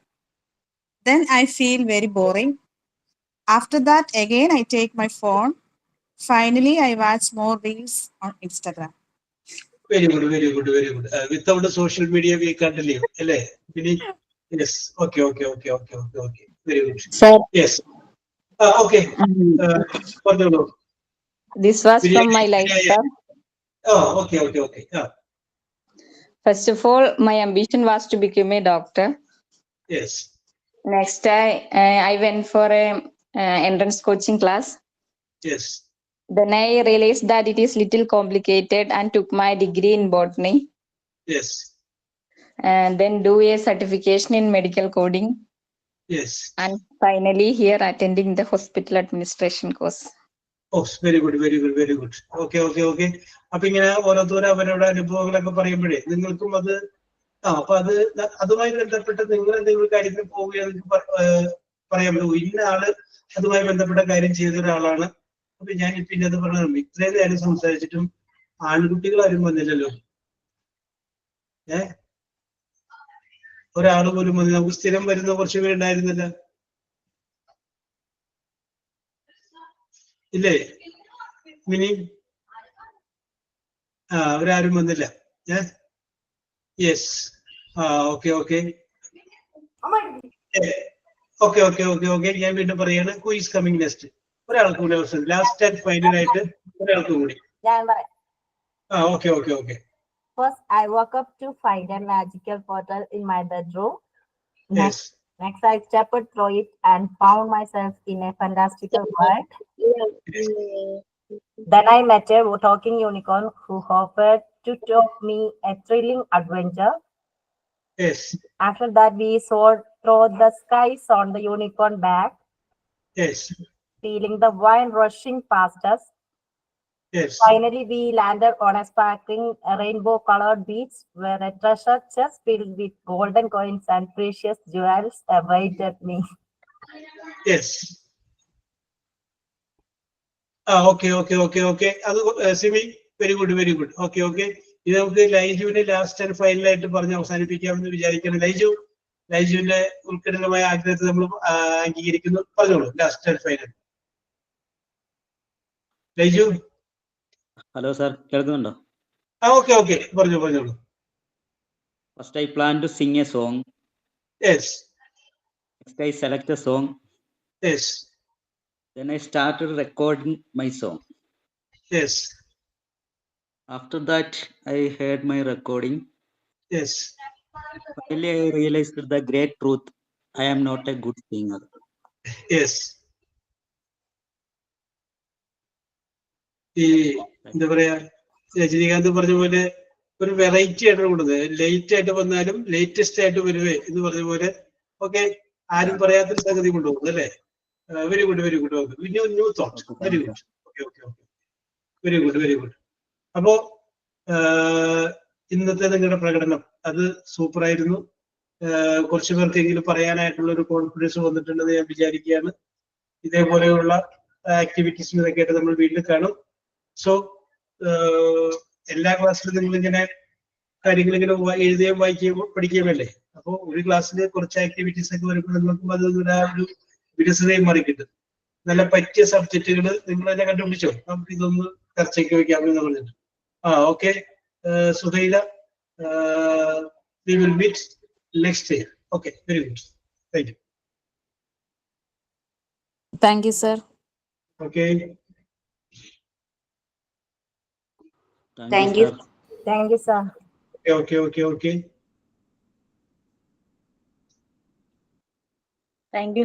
Then I feel very boring. After that, again, I take my phone. Finally, I watch more reels on Instagram. Very good, very good, very good. Without the social media, we can't live. Mini? Yes. Okay. Very good. Sir. Yes. Okay. This was from my life, sir. Okay. First of all, my ambition was to become a doctor. Yes. Next, I went for a entrance coaching class. Yes. Then I realized that it is little complicated and took my degree in botany. Yes. And then do a certification in medical coding. Yes. And finally here attending the hospital administration course. Oh, very good. Okay. അപ്പൊ ഇങ്ങനെ ഓരോരുത്തരും അവരുടെ അനുഭവങ്ങളൊക്കെ പറയുമ്പോഴേ നിങ്ങൾക്കും അത് അപ്പൊ അതുമായി ബന്ധപ്പെട്ട് നിങ്ങൾ എന്തെങ്കിലും കാര്യത്തിന് പോവുകയാണെങ്കിൽ പറയാൻ പറ്റുമോ? ഇന്ന ആള് അതുമായി ബന്ധപ്പെട്ട കാര്യം ചെയ്ത ഒരാളാണ്. അപ്പൊ ഞാൻ പിന്നെ അത് പറഞ്ഞു, ഇത്രയും കാര്യം സംസാരിച്ചിട്ടും ആൺകുട്ടികൾ ആരും വന്നില്ലല്ലോ. ഒരാൾ പോലും വന്നു. നമുക്ക് സ്ഥിരം വരുന്ന കുറച്ച് പേരുണ്ടായിരുന്നില്ല, ഇല്ലേ മിനി? അവരാരും വന്നില്ല. യെസ്. ഓക്കെ. ഞാൻ വീണ്ടും പറയാണ്, ഹു ഈസ് കമ്മിങ് നെക്സ്റ്റ്? ഒരാൾക്ക് കൂടി അവസരം, ലാസ്റ്റ് ആൻഡ് ഫൈനൽ ആയിട്ട് ഒരാൾക്ക് കൂടി. Okay. First, I woke up to find a magical portal in my bedroom. Yes. Next, I stepped through it and found myself in a fantastical world. Then I met a talking unicorn who offered to take me a thrilling adventure. Yes. After that, we soared through the skies on the unicorn back. Yes. Feeling the wind rushing past us. Yes. Finally, we landed on a sparkling rainbow-colored beach where a treasure chest filled with golden coins and precious jewels awaited me. Yes. Okay. അത് സിമി, വെരി ഗുഡ്. ഓക്കെ. ഇത് നമുക്ക് ലൈജുവിനെ ലാസ്റ്റ് ആൻഡ് ഫൈനൽ ആയിട്ട് പറഞ്ഞ് അവസാനിപ്പിക്കാമെന്ന് വിചാരിക്കണം. ലൈജുവിന്റെ ഉത്കടമായ ആഗ്രഹത്തെ നമ്മൾ അംഗീകരിക്കുന്നു. പറഞ്ഞോളൂ, last and final. Laiju. Hello sir, കേൾക്കുന്നുണ്ടോ? ഓക്കെ, പറഞ്ഞോളൂ. First, I plan to sing a song. Yes. Next, I select a song. Yes. Then I started recording my song. Yes. After that, I heard my recording. Yes. Finally, I realized the great truth. I am not a good singer. Yes. ഈ എന്താ പറയാ, രജനീകാന്ത് പറഞ്ഞ പോലെ ഒരു വെറൈറ്റി ആയിട്ടാണ് കൊടുത്തത്. ലേറ്റ് ആയിട്ട് വന്നാലും ലേറ്റസ്റ്റ് ആയിട്ട് വരുവേ എന്ന് പറഞ്ഞ പോലെ. ഓക്കെ, ആരും പറയാത്തൊരു സംഗതി കൊണ്ടുപോകുന്നു അല്ലേ? Very good. New thought. Very good. Very good. അപ്പോ ഇന്നത്തെ നിങ്ങളുടെ പ്രകടനം അത് സൂപ്പറായിരുന്നു. കുറച്ചു പേർക്കെങ്കിലും പറയാനായിട്ടുള്ള ഒരു കോൺഫിഡൻസ് വന്നിട്ടുണ്ടെന്ന് ഞാൻ വിചാരിക്കുകയാണ്. ഇതേപോലെയുള്ള ആക്ടിവിറ്റീസിനൊക്കെ ആയിട്ട് നമ്മൾ വീട്ടിൽ കാണും. സോ എല്ലാ ക്ലാസ്സിലും നിങ്ങൾ ഇങ്ങനെ കാര്യങ്ങൾ ഇങ്ങനെ എഴുതുകയും വായിക്കുകയും പഠിക്കുകയും അല്ലേ? അപ്പോൾ ഒരു ക്ലാസ്സിൽ കുറച്ച് ആക്ടിവിറ്റീസ് ഒക്കെ വരുമ്പോൾ നിങ്ങൾക്കും അത് ഒരു വികസനയും മാറി കിട്ടും. നല്ല പറ്റിയ സബ്ജക്റ്റുകൾ നിങ്ങൾ തന്നെ കണ്ടുപിടിച്ചോ, നമുക്ക് ഇതൊന്ന് ചർച്ചയ്ക്ക് വയ്ക്കാമെന്ന് പറഞ്ഞിട്ട്. Okay Suhaila, we will meet next year. Okay, very good. Thank you. Thank you, sir. Okay. Thank you. Thank you, sir. Okay. Thank you.